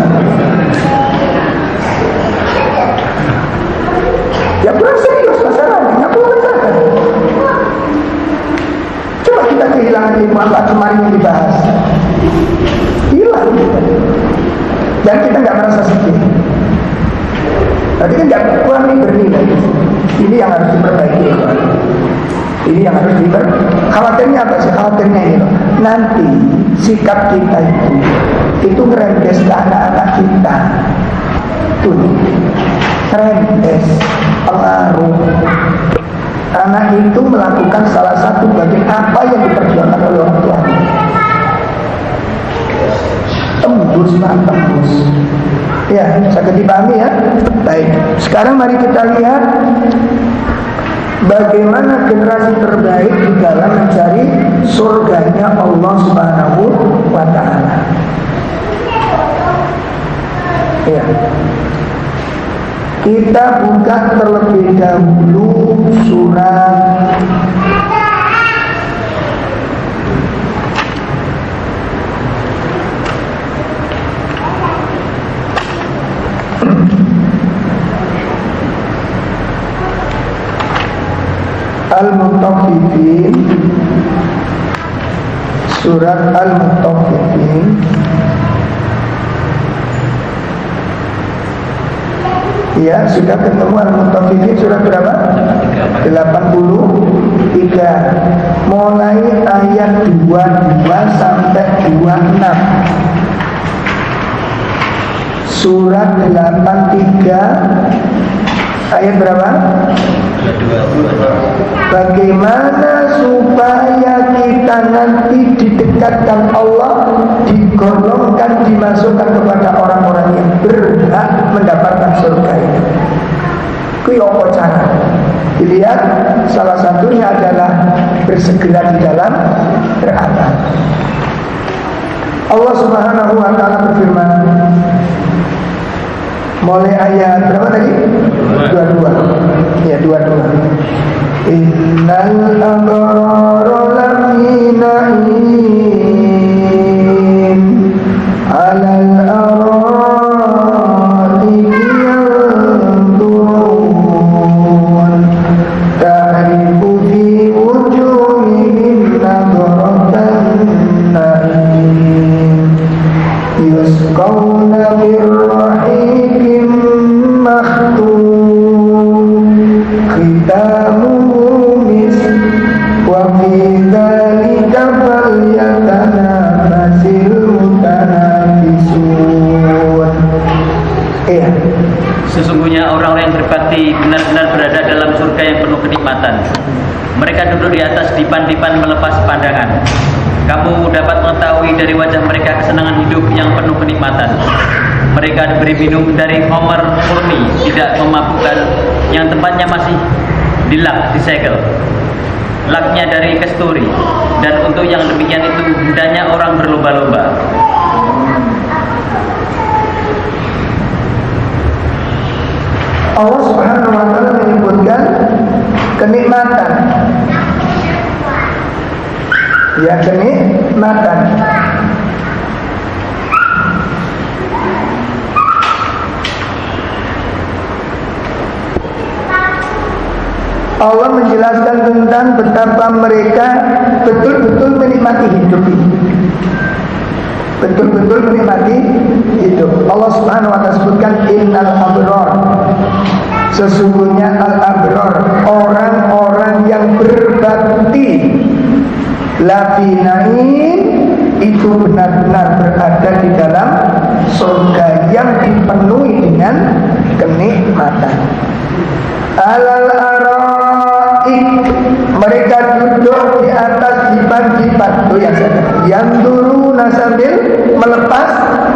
Speaker 1: Ya kurang serius masalahnya, nggak boleh saja. Coba kita kehilangan ilmu apa kemarin yang dibahas, hilang. Dan kita nggak merasa sedih. Berarti kan nggak kurang bernilai. Ini yang harus diperbaiki. Ini yang harus diperbaiki. Khawatirnya apa sih? Khawatirnya ini loh. Nanti sikap kita itu ngerembes ke anak-anak kita. Tuh, ngerembes, pengaruh. Anak itu melakukan salah satu bagian apa yang diperjuangkan oleh orang tua. Tembus. Ya, saya dipahami ya. Baik, sekarang mari kita lihat bagaimana generasi terbaik di dalam mencari surganya Allah Subhanahu wa Ta'ala. Ya. Kita buka terlebih dahulu surat Al-Mutaffifin, surat Al-Mutaffifin. Ya, sudah ketemu Al-Mutaffifin surat berapa? 83. Mulai ayat 22 sampai 26. Surat 83 ayat berapa? Bagaimana supaya kita nanti didekatkan Allah, digolongkan, dimasukkan kepada orang-orang yang berhak mendapatkan surga ini. Itu apa cara? Dilihat, salah satunya adalah bersegera di dalam beramal. Allah Subhanahu wa taala berfirman, mulai ayat berapa tadi? 22. Ya, 22. Innal abrara lafi na'im 'alal ara'iki yanzurun ta'rifu fi wujuhihim nadratan na'im yusqawna min rahiqin makhtum khitamuhu misk wa fi dzalika falyatanafasil mutanafisun.
Speaker 2: Sesungguhnya orang-orang yang berbakti benar-benar berada dalam surga yang penuh kenikmatan. Mereka duduk di atas dipan-dipan melepas pandangan. Kamu dapat mengetahui dari wajah mereka kesenangan hidup yang penuh kenikmatan. Mereka diberi minum dari homer murni, tidak memabukkan, yang tempatnya masih dilak, disegel. Laknya dari kasturi, dan untuk yang demikian itu hendaknya orang berlomba-lomba.
Speaker 1: Allah Subhanahu wa taala menyebutkan kenikmatan. Ya, kenikmatan. Allah menjelaskan tentang betapa mereka betul-betul menikmati hidup ini. Betul-betul menikmati hidup. Allah Subhanahu wa taala sebutkan innal abrar. Sesungguhnya al-abrar, orang-orang yang berbakti, lafi na'im, itu benar-benar berada di dalam surga yang dipenuhi dengan kenikmatan. Alal araik, mereka duduk di atas dipan-dipan. Itu yang saya katakan. Yang dulu sambil melepas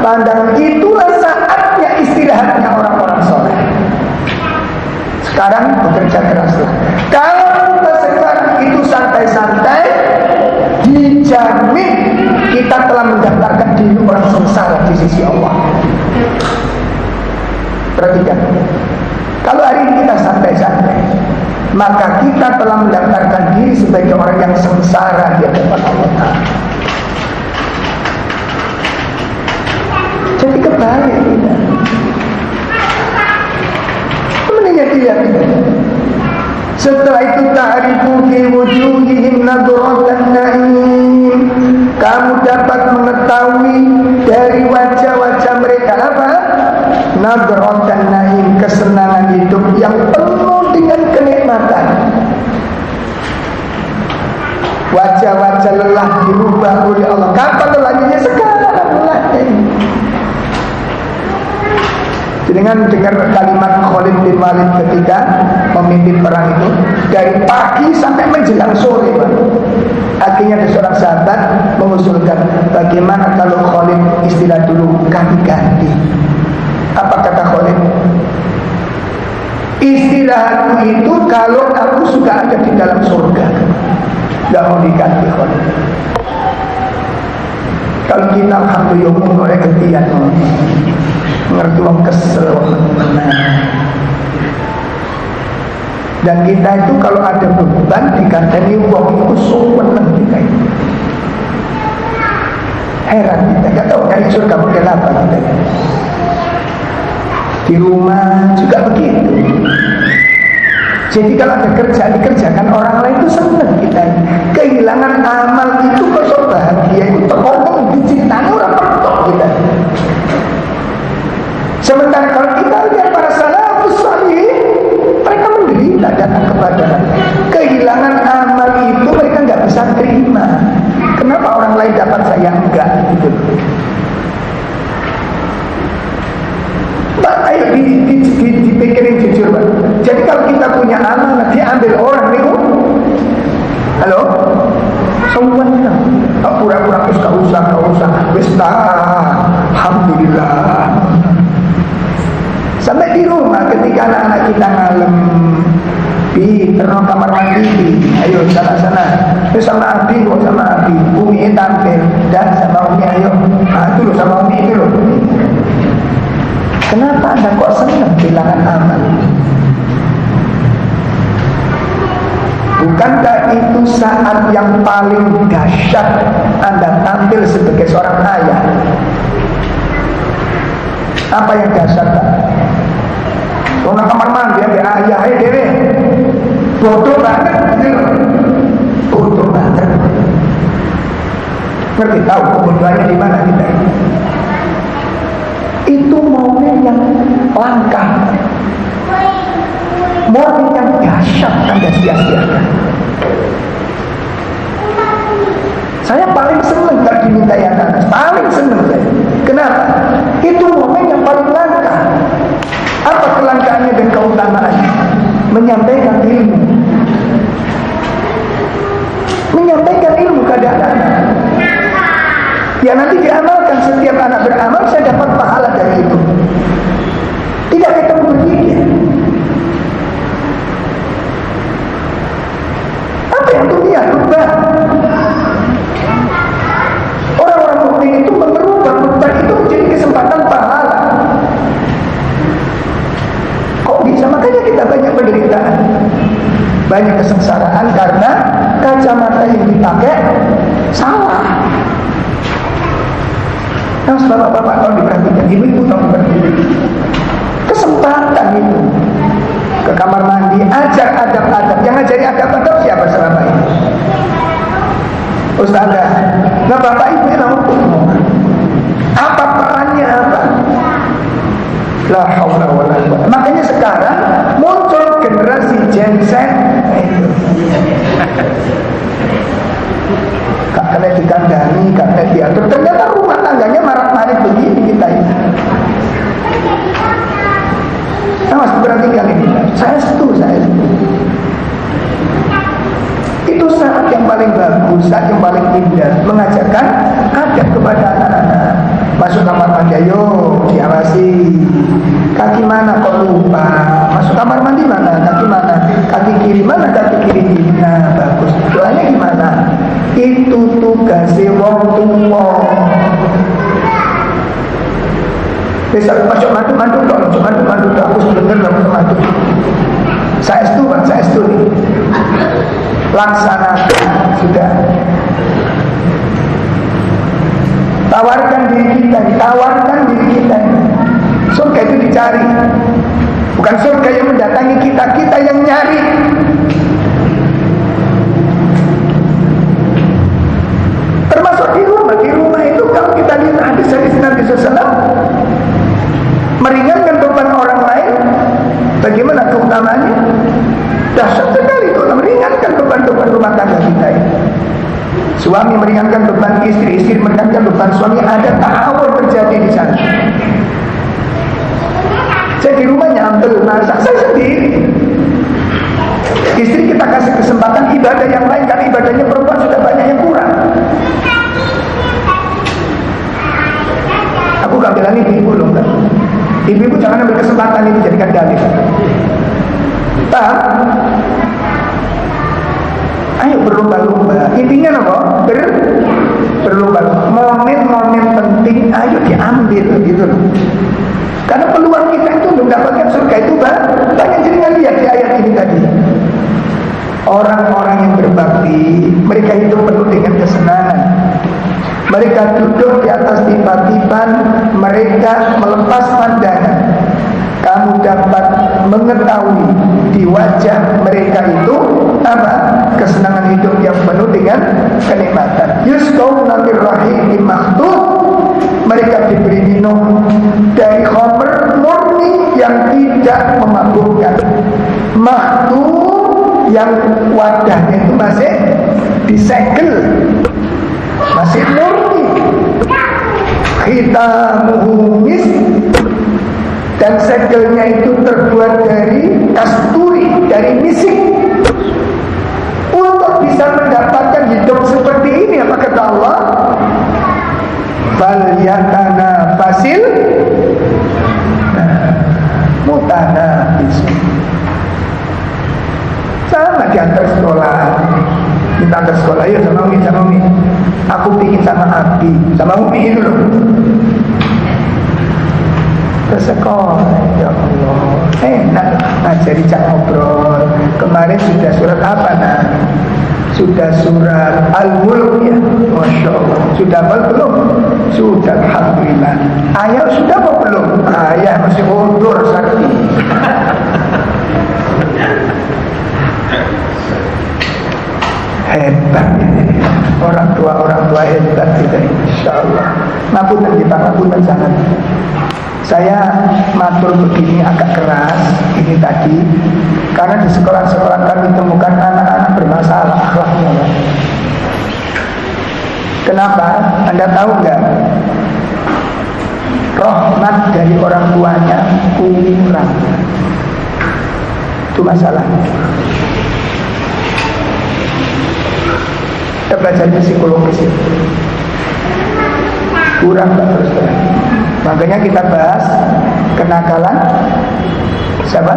Speaker 1: pandangan. Itulah saatnya istirahatnya orang-orang soleh. Sekarang bekerja keraslah. Kalau kita sekarang itu santai-santai, dijamin kita telah mendaftarkan diri orang sengsara di sisi Allah. Perhatikan. Kalau hari ini kita santai-santai, maka kita telah mendaftarkan diri sebagai orang yang sengsara di hadapan Allah Ta'ala. Jadi kebalik kita. Mendingan dilihat kita. Setelah itu ta'rifu fi wujuhihim nadratan na'im. Kamu dapat mengetahui dari wajah-wajah mereka apa? Nadratan na'im, kesenangan hidup yang penuh dengan kenikmatan. Wajah-wajah lelah dirubah oleh Allah. Kapan lelahnya? Sekarang lelahnya. Dengan dengar kalimat Khalid bin Walid ketika memimpin perang itu, dari pagi sampai menjelang sore, Pak. Akhirnya ada seorang sahabat mengusulkan, bagaimana kalau Khalid istilah dulu kami ganti. Apa kata Khalid? Istilahku itu kalau aku sudah ada di dalam surga, gak mau diganti Khalid. Kalau kita alhamdulillah mulai gantian, ngerti wong kesel. Dan kita itu kalau ada beban dikandani wong itu suweneng kita itu. Heran kita, gak tahu dari surga model apa kita. Di rumah juga begitu. Jadi kalau ada kerjaan dikerjakan orang lain itu senang kita. Kehilangan amal itu kok bahagia itu terkongkong dicintai orang pertok kita. Sementara kalau kita lihat para salafus salih, mereka menderita datang kepada kehilangan amal itu mereka nggak bisa terima. Kenapa orang lain dapat saya enggak gitu? Pak, ayo dipikirin jujur, Pak. Jadi kalau kita punya amanah diambil orang nih, halo, semuanya, pura-pura gak usah, wis alhamdulillah. Sampai di rumah ketika anak-anak kita ngalem, terus kamar mandi, ayo sana, terus sama Abi, Umi tampil, dan sama Umi ayo, dulu sama Umi dulu. Kenapa Anda kok senang kehilangan amal? Bukankah itu saat yang paling dahsyat Anda tampil sebagai seorang ayah? Apa yang dahsyat? Orang kamar mandi ada ayah dewe, bodoh banget, bodoh banget. Ngerti tahu kebodohannya di mana kita? Itu momen yang langka, momen yang dahsyat Anda sia-siakan. Saya paling senang kalau dimintai anak, paling senang saya. Kenapa? Itu momen yang paling langka. Apa kelangkaannya dan keutamaannya? Menyampaikan ilmu, menyampaikan ilmu kepada anak-anak. Ya nanti diamalkan, setiap anak beramal saya dapat pahala dari itu. Tidak ketemu berpikir apa yang dunia rubah. Orang-orang mukmin itu merubah rubah itu menjadi kesempatan pahala. Kok bisa? Makanya kita banyak penderitaan, banyak kesengsaraan karena kacamata yang dipakai salah. Nah, bapak-bapak kalau diperhatikan, ibu-ibu kalau diperhatikan, kesempatan itu ke kamar mandi, ajar adab-adab. Yang ngajari adab-adab siapa selama ini? Ustazah. Nah, bapak ibu yang ngomong. Apa perannya apa? La haula wala quwwata. Makanya sekarang muncul generasi Gen Z. Gak kena dikandani, gak kena diatur. Ternyata rumah tangganya marak-marik begini kita ini. Nah, mas perhatikan ini. Saya setuju. Itu saat yang paling bagus, saat yang paling indah, mengajarkan adab kepada anak-anak. Masuk kamar mandi, ayo diawasi. Kaki mana kok lupa? Masuk kamar mandi mana? Kaki mana? Kaki kiri mana? Kaki kiri. Nah, bagus. Doanya gimana? Itu tugasnya wong tua. Besok masuk mandu aku sebenarnya nggak mandu. Saya setuju. Laksanakan sudah. Tawarkan diri kita. Surga itu dicari, bukan surga yang mendatangi kita yang nyari. Termasuk di rumah itu kalau kita lihat hadis Nabi SAW meringankan beban orang lain, bagaimana keutamaannya? Dahsyat sekali itu, meringankan beban-beban rumah tangga kita ini. Suami meringankan beban istri meringankan beban suami, ada ta'awun terjadi di sana. Saya di rumah nyambel, masak saya sendiri. Istri kita kasih kesempatan ibadah yang lain, karena ibadahnya perempuan sudah banyak yang kurang. Aku gak bilang ibu loh, kan? Ibu jangan ambil kesempatan ini jadikan dalil. Paham? Ayo berlomba-lomba. Intinya apa? Berlomba-lomba. Momen-momen penting ayo diambil gitu loh. Karena peluang kita itu untuk mendapatkan surga itu banyak. Jadi lihat di ayat ini tadi. Orang-orang yang berbakti, mereka hidup penuh dengan kesenangan. Mereka duduk di atas tipan-tipan, mereka melepas pandangan. Kamu kamu dapat mengetahui di wajah mereka itu apa? Kesenangan hidup yang penuh dengan kenikmatan. Yusqawna min rahiqin maktum. Mereka diberi minum dari khamr murni yang tidak memabukkan. Maktum yang wadahnya itu masih disegel, masih murni. Khitamuhu misk, dan segelnya itu terbuat dari kasturi, dari misik. Untuk bisa mendapatkan hidup seperti ini, apa kata Allah? Falyatana fasil mutana bisu. Sama diantar sekolah, kita antar sekolah, yuk sama Umi, aku pingin sama Abi, sama Umi itu loh. Ke sekolah, ya Allah, enak ngajari cak ngobrol. Kemarin sudah surat apa nak? Sudah surat Al-Mulk ya, Masya Allah. Sudah belum? Sudah, Alhamdulillah. Ayah sudah apa belum? Ayah masih mundur sakti. Hebat ini orang tua hebat kita, Insya Allah. Ngapunten kita, ngapunten sangat. Saya matur begini agak keras ini tadi karena di sekolah-sekolah kami temukan anak-anak bermasalah akhlaknya. Kenapa? Anda tahu nggak? Rahmat dari orang tuanya kurang. Itu masalahnya. Kita belajar psikologis kurang terus terang. Makanya kita bahas kenakalan siapa?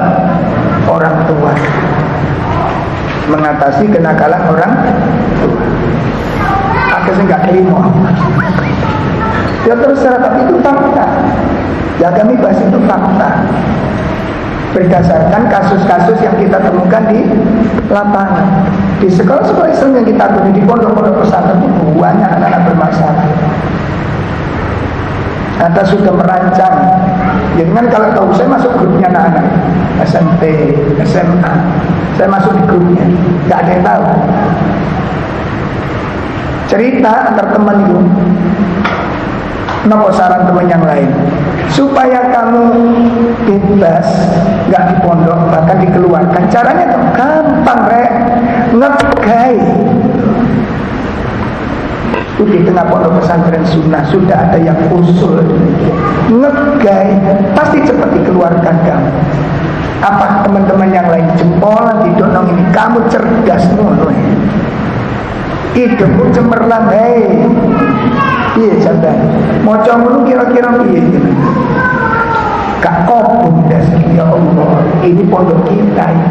Speaker 1: Orang tua. Mengatasi kenakalan orang tua. Akhirnya nggak terima. Ya terus terang, tapi itu fakta. Ya kami bahas itu fakta. Berdasarkan kasus-kasus yang kita temukan di lapangan. Di sekolah-sekolah Islam yang kita temui, di pondok-pondok pesantren itu banyak anak-anak bermasalah. Anda sudah merancang. Jadi kan kalau tahu saya masuk grupnya anak-anak SMP, SMA, saya masuk di grupnya, nggak ada yang tahu. Cerita antar teman itu, nopo saran teman yang lain, supaya kamu bebas, nggak di pondok, bahkan dikeluarkan. Caranya tuh gampang, rek, ngegai. Di tengah pondok pesantren sunnah sudah ada yang usul ngegai, pasti cepat dikeluarkan kamu. Apa teman-teman yang lain jempolan didonong ini, kamu cerdas ngono ya, hidupmu cemerlang, hei iya jangan mocong ngono kira-kira iya gitu. Gak kobong dasar, ya Allah, ini pondok kita ya.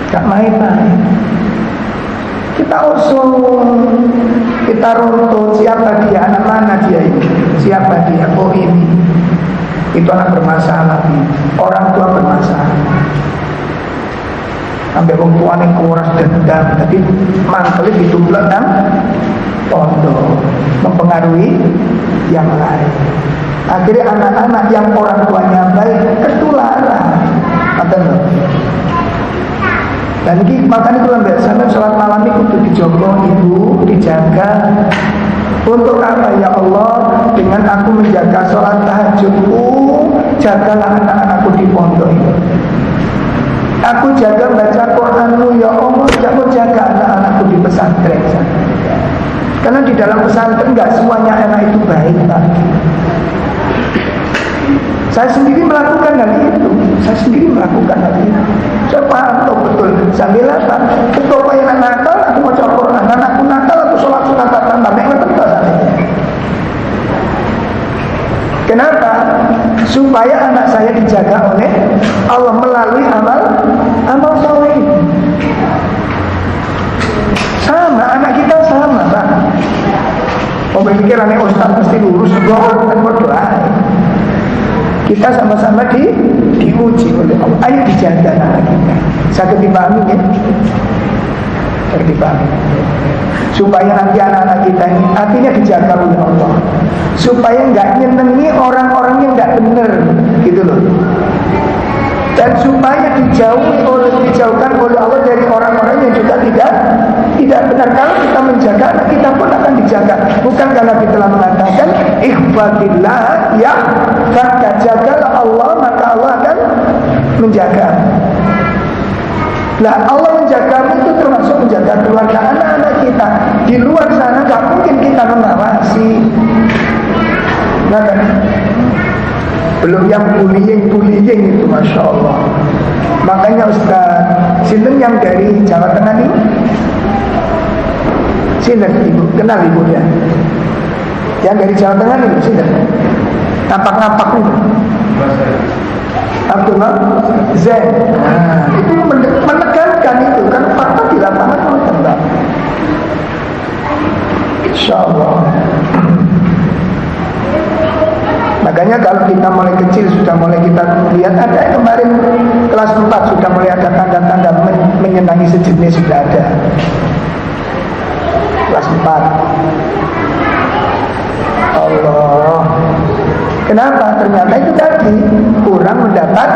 Speaker 1: Gak main-main. Kita usung, kita runtut, siapa dia, anak mana dia ini, siapa dia, oh ini, itu anak bermasalah, orang tua bermasalah. Sampai orang tua ini kuras dendam, tapi mantelnya ditumplek dan pondok, mempengaruhi yang lain. Akhirnya anak-anak yang orang tuanya baik ketularan. Betul. Dan ini makanya itu lambat sampai sholat malam itu untuk dijogo ibu, dijaga. Untuk apa ya Allah? Dengan aku menjaga sholat tahajudku, jagalah anak-anakku di pondok itu. Aku jaga baca Quranmu ya Allah, aku jaga anak-anakku di pesantren. Karena di dalam pesantren nggak semuanya anak itu baik, Pak. Saya sendiri melakukan hal itu. Saya paham betul. Sambil apa? Ketua yang nakal, aku mau coba Quran. Anakku nakal, aku sholat sunat tambah. Kenapa? Supaya anak saya dijaga oleh Allah melalui amal soleh. Sama, anak kita sama, Pak. Pemikirannya Ustaz mesti lurus, dan berdoa. Kita sama-sama diuji oleh Allah. Ayo dijaga anak kita. Saya dipahami ya. Ngerti Pak? Supaya nanti anak-anak kita ini hatinya dijaga oleh Allah, supaya nggak nyenengi orang-orang yang nggak benar, gitu loh. Dan supaya dijauhkan oleh Allah dari orang-orang yang juga tidak benar. Kalau kita menjaga, anak kita pun akan dijaga. Bukan karena kita telah mengatakan ikhfatillah ya, maka jagalah Allah, maka Allah akan menjaga. Nah, Allah menjagamu itu termasuk menjaga keluarga anak-anak kita. Di luar sana nggak mungkin kita mengawasi. Nah kan, belum yang bullying itu, Masya Allah. Makanya Ustaz sinten yang dari Jawa Tengah ini, sinten ibu, kenal ibu ya? Yang dari Jawa Tengah ini, sinten? Nampak itu Abdullah Zain. Nah, itu menekankan itu kan fakta di lapangan menekankan. Insya Allah. Makanya kalau kita mulai kecil sudah mulai kita lihat, ada kemarin kelas 4 sudah mulai ada tanda-tanda menyenangi sejenis, sudah ada kelas 4. Allah, kenapa? Ternyata itu tadi kurang mendapat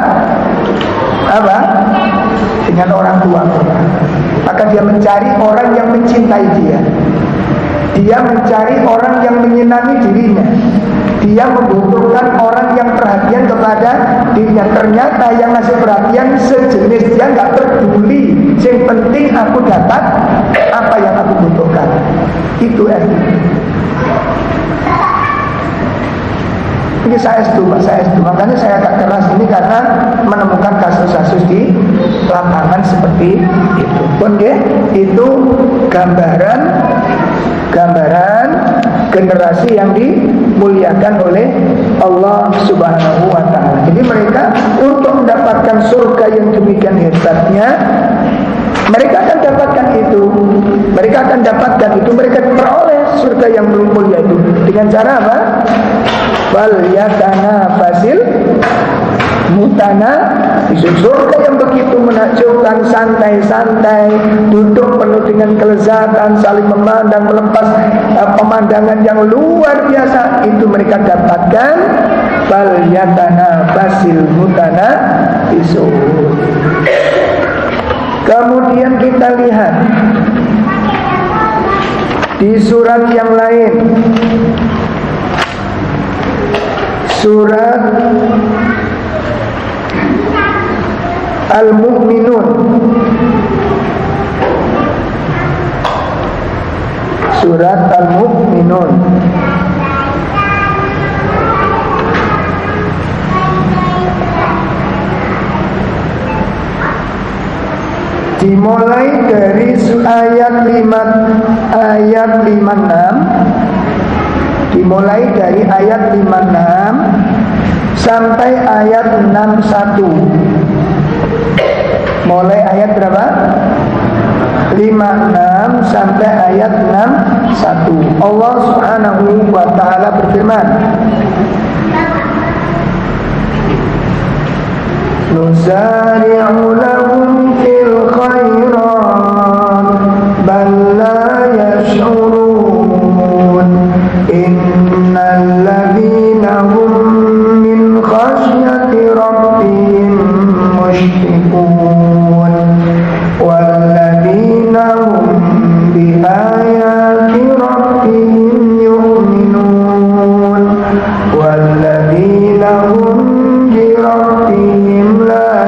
Speaker 1: apa dengan orang tua. Maka dia mencari orang yang mencintai dia. Dia mencari orang yang menyenangi dirinya. Dia membutuhkan orang yang perhatian kepada dirinya. Ternyata yang ngasih perhatian sejenis, dia nggak peduli. Yang penting aku dapat apa yang aku butuhkan. Itu artinya. Ini saya setuju. Makanya saya agak keras ini karena menemukan kasus-kasus di lapangan seperti itu. Pun itu gambaran generasi yang dimuliakan oleh Allah Subhanahu wa ta'ala. Jadi mereka untuk mendapatkan surga yang demikian hebatnya, mereka akan dapatkan itu. Mereka peroleh surga yang mulia itu dengan cara apa? Wal yatanafasil mutanafisun. Surga yang begitu menakjubkan, santai-santai, duduk penuh dengan kelezatan, saling memandang, melepas pemandangan yang luar biasa, itu mereka dapatkan. Wal yatanafasil mutanafisun. Kemudian kita lihat di surat yang lain, surat Al-Mu'minun, surat Al-Mu'minun dimulai dari ayat 56, dimulai dari ayat 56 sampai ayat 61. Mulai ayat berapa? 56 sampai ayat 61. Allah Subhanahu wa ta'ala berfirman, nusari'u lahum fil khairat bal la yash'urun innal ladhina hum min khashyati rabbihim mushfiqun wal ladhina hum bi ayati rabbihim yu'minun wal ladhina hum bi rabbihim la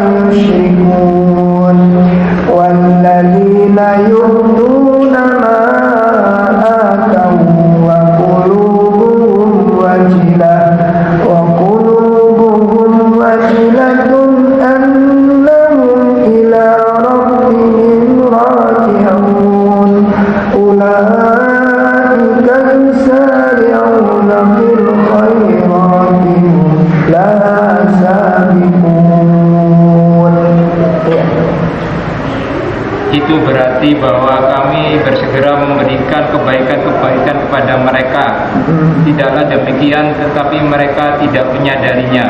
Speaker 3: berarti bahwa kami bersegera memberikan kebaikan-kebaikan kepada mereka. Tidaklah demikian, tetapi mereka tidak menyadarinya.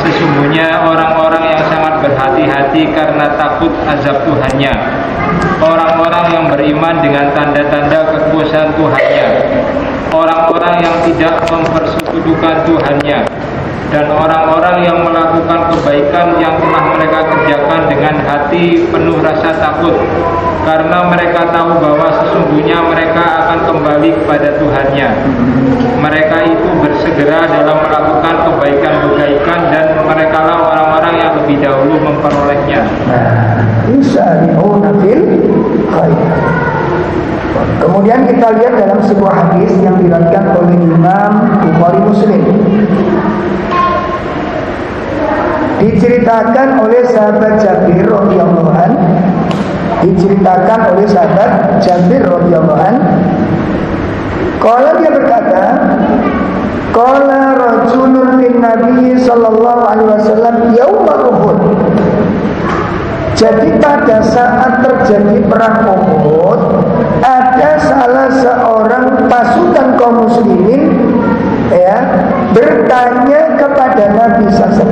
Speaker 3: Sesungguhnya orang-orang yang sangat berhati-hati karena takut azab Tuhannya, orang-orang yang beriman dengan tanda-tanda kekuasaan Tuhannya, orang-orang yang tidak mempersekutukan Tuhannya, dan orang-orang yang melakukan kebaikan yang telah mereka kerjakan dengan hati penuh rasa takut, karena mereka tahu bahwa sesungguhnya mereka akan kembali kepada Tuhannya. Mereka itu bersegera dalam melakukan kebaikan-kebaikan, dan merekalah orang-orang yang lebih dahulu memperolehnya.
Speaker 1: Yusari'una fil khairat. Kemudian kita lihat dalam sebuah hadis yang diriwayatkan oleh Imam Bukhari Muslim. Diceritakan oleh sahabat Jabir radhiyallahu anhu, Qala, dia berkata, qala rajulun lin Nabi sallallahu alaihi wasallam yauma Uhud. Jadi pada saat terjadi perang Uhud, ada salah seorang pasukan kaum muslimin bertanya kepada Nabi SAW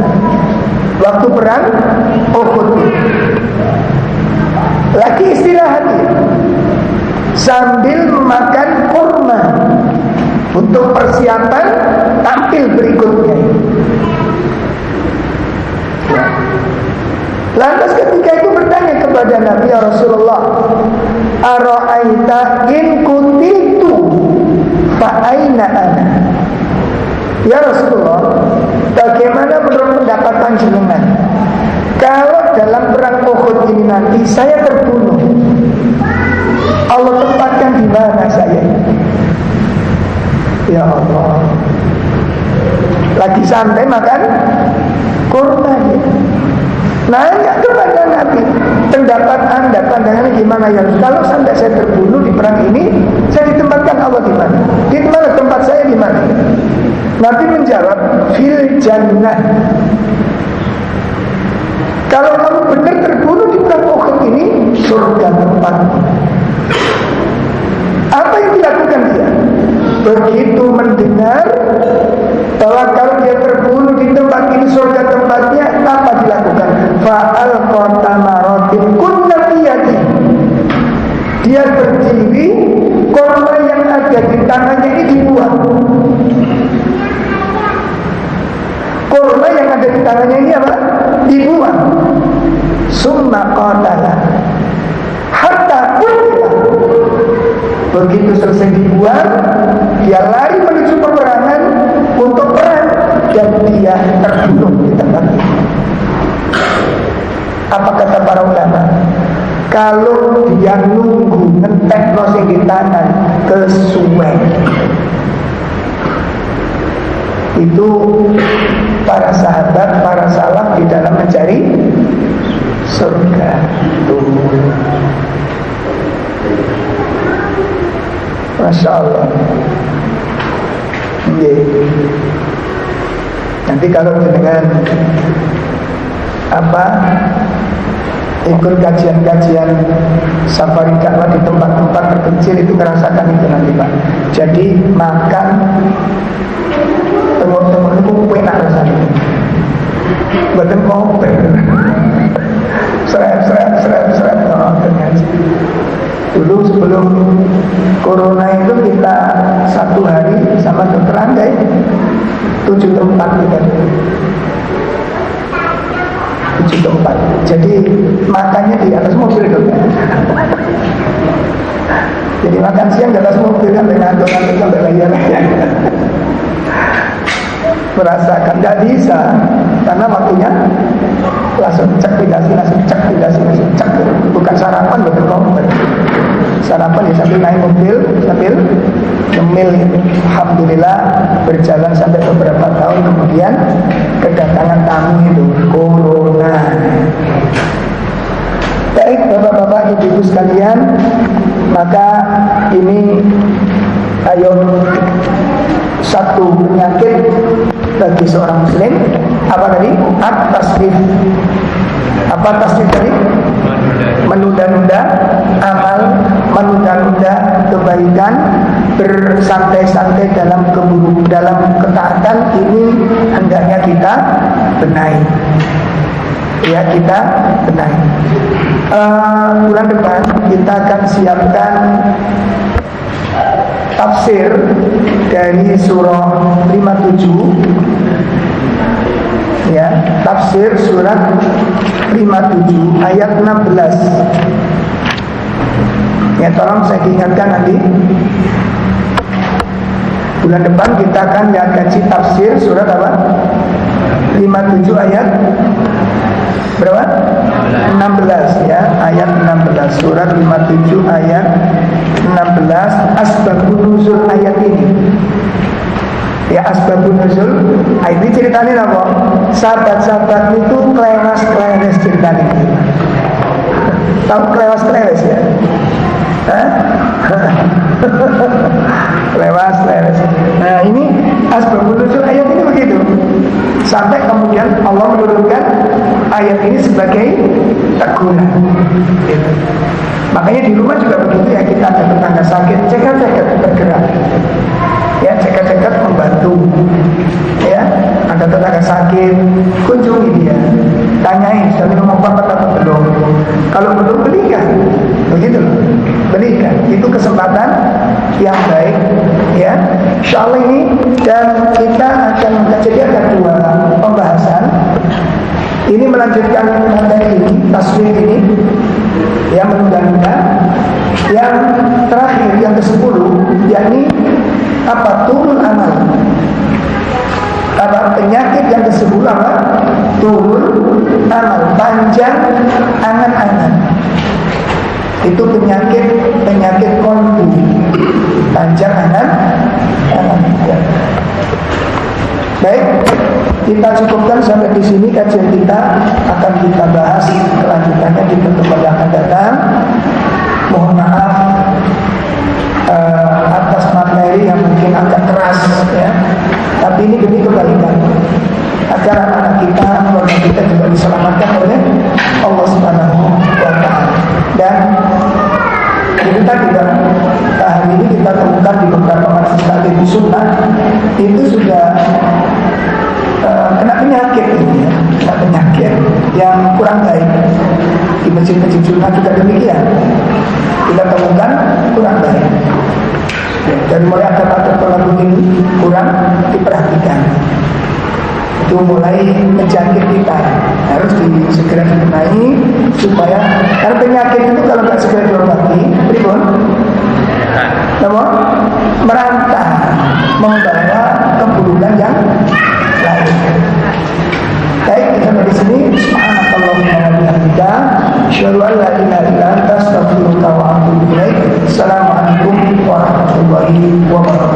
Speaker 1: waktu perang Uhud. Lagi istirahat sambil makan kurma untuk persiapan tampil berikutnya. Lantas ketika itu bertanya kepada Nabi, ya Rasulullah, ara'aita in kuntiltu fa aina ana? Ya Rasulullah, bagaimana menurut pendapat panjenengan kalau dalam perang Uhud ini nanti saya terbunuh, Allah tempatkan di mana saya? Ya Allah, lagi santai makan kurma ya. Nanya kepada Nabi, pendapat anda, pandangannya gimana ya? Kalau sampai saya terbunuh di perang ini, saya ditempatkan Allah di mana? Di mana tempat saya di mana? Nabi menjawab, fil jannah. Kalau kamu benar terbunuh di perang Uhud ini, surga tempatmu. Apa yang dilakukan dia? Begitu mendengar bahwa kalau dia terbunuh di tempat ini surga tempatnya, apa dilakukan? Fa'al qatamarotin kunna biyadi. Dia berdiri, korma yang ada di tangannya ini dibuang. Korma yang ada di tangannya ini apa? Dibuang. Summa qatala hatta qutila. Begitu selesai dibuang, dia lari menuju peperangan untuk perang, dan dia terbunuh di tempat itu. Apa kata para ulama? Kalau dia nunggu ngetek sing di tangan kesuwen, itu para sahabat, para salaf di dalam mencari surga. Masya Allah. Nanti kalau dengan ikut kajian-kajian safari dakwah di tempat-tempat terpencil itu merasakan itu nanti Pak. Jadi makan tengok-tengok itu enak rasanya. Bukan kopi. Seret. Dulu sebelum corona itu kita satu hari sama dokter Andai 7 tempat kita. 7 tempat. Jadi makannya di atas mobil dokter. Jadi makan siang di atas mobil kan dengan ngantuk sampai layar-layar. Merasakan nggak bisa karena waktunya langsung cek langsung cek, bukan sarapan betul komper. Sarapan ya sambil naik mobil sambil ngemil. Alhamdulillah berjalan sampai beberapa tahun kemudian kedatangan tamu itu corona. Baik bapak-bapak ibu-ibu sekalian, maka ini satu penyakit bagi seorang muslim, apa tadi? At-tasbih. Apa tasdid tadi? Menunda-nunda amal, menunda-nunda kebaikan, bersantai-santai dalam dalam ketaatan, ini hendaknya kita benahi. Ya, kita benahi. Bulan depan kita akan siapkan tafsir dari surah 57. Ya, tafsir surat 57 ayat 16. Ya, tolong saya ingatkan nanti. Bulan depan kita akan kaji tafsir surat apa? 57 ayat berapa? 16 ya, ayat 16. Surat 57 ayat 16. Asbabun nuzul ayat ini. Ya, asbabun nuzul ayat ini ceritanya apa? Sahabat-sahabat itu klewas-klewes ceritanya. Tahu klewas-klewes ya? Klewas-klewes. Nah, ini asbabun nuzul ayat ini begitu. Sampai kemudian Allah menurunkan ayat ini sebagai teguran. Gitu. Makanya di rumah juga begitu ya, kita ada tetangga sakit, cekat-cekat bergerak. Ya, cekat-cekat membantu. Ya, ada tetangga sakit, kunjungi dia, tanyain sudah minum obat atau belum. Kalau belum, belikan. Begitu loh, belikan. Itu kesempatan yang baik. Ya, insyaallah ini, dan kita akan jadi ada dua pembahasan. Ini melanjutkan materi ini, taswir ini, yang menunda-nunda. Yang terakhir, yang ke-10, yakni apa? Turun amal. Apa? Penyakit yang ke-10 apa? Turun amal, panjang angan-angan. Itu penyakit kolbu, panjang angan-angan. Ya. Baik, kita cukupkan sampai di sini kajian kita. Akan kita bahas kelanjutannya di pertemuan yang akan datang. Mohon maaf atas materi yang mungkin agak keras ya, tapi ini demi kebaikan agar anak kita, keluarga kita juga diselamatkan oleh Allah Subhanahu wa Ta'ala. Dan kita tidak, hari ini kita temukan di beberapa masjid taklim sunnah itu sudah kena penyakit ini ya, kena penyakit yang kurang baik. Di masjid-masjid sunnah juga demikian, kita temukan kurang baik. Dari mulai ada lagu ini kurang diperhatikan, itu mulai menjangkit kita, harus segera dibenahi supaya, karena penyakit itu kalau nggak segera diobati, pripun? Merantau, membawa keburukan yang lain. Baik, sampai di sini. Subhanakallahumma wa bihamdika, asyhadu an la ilaha illa anta, astaghfiruka wa atubu ilaik. Assalamualaikum warahmatullahi wabarakatuh.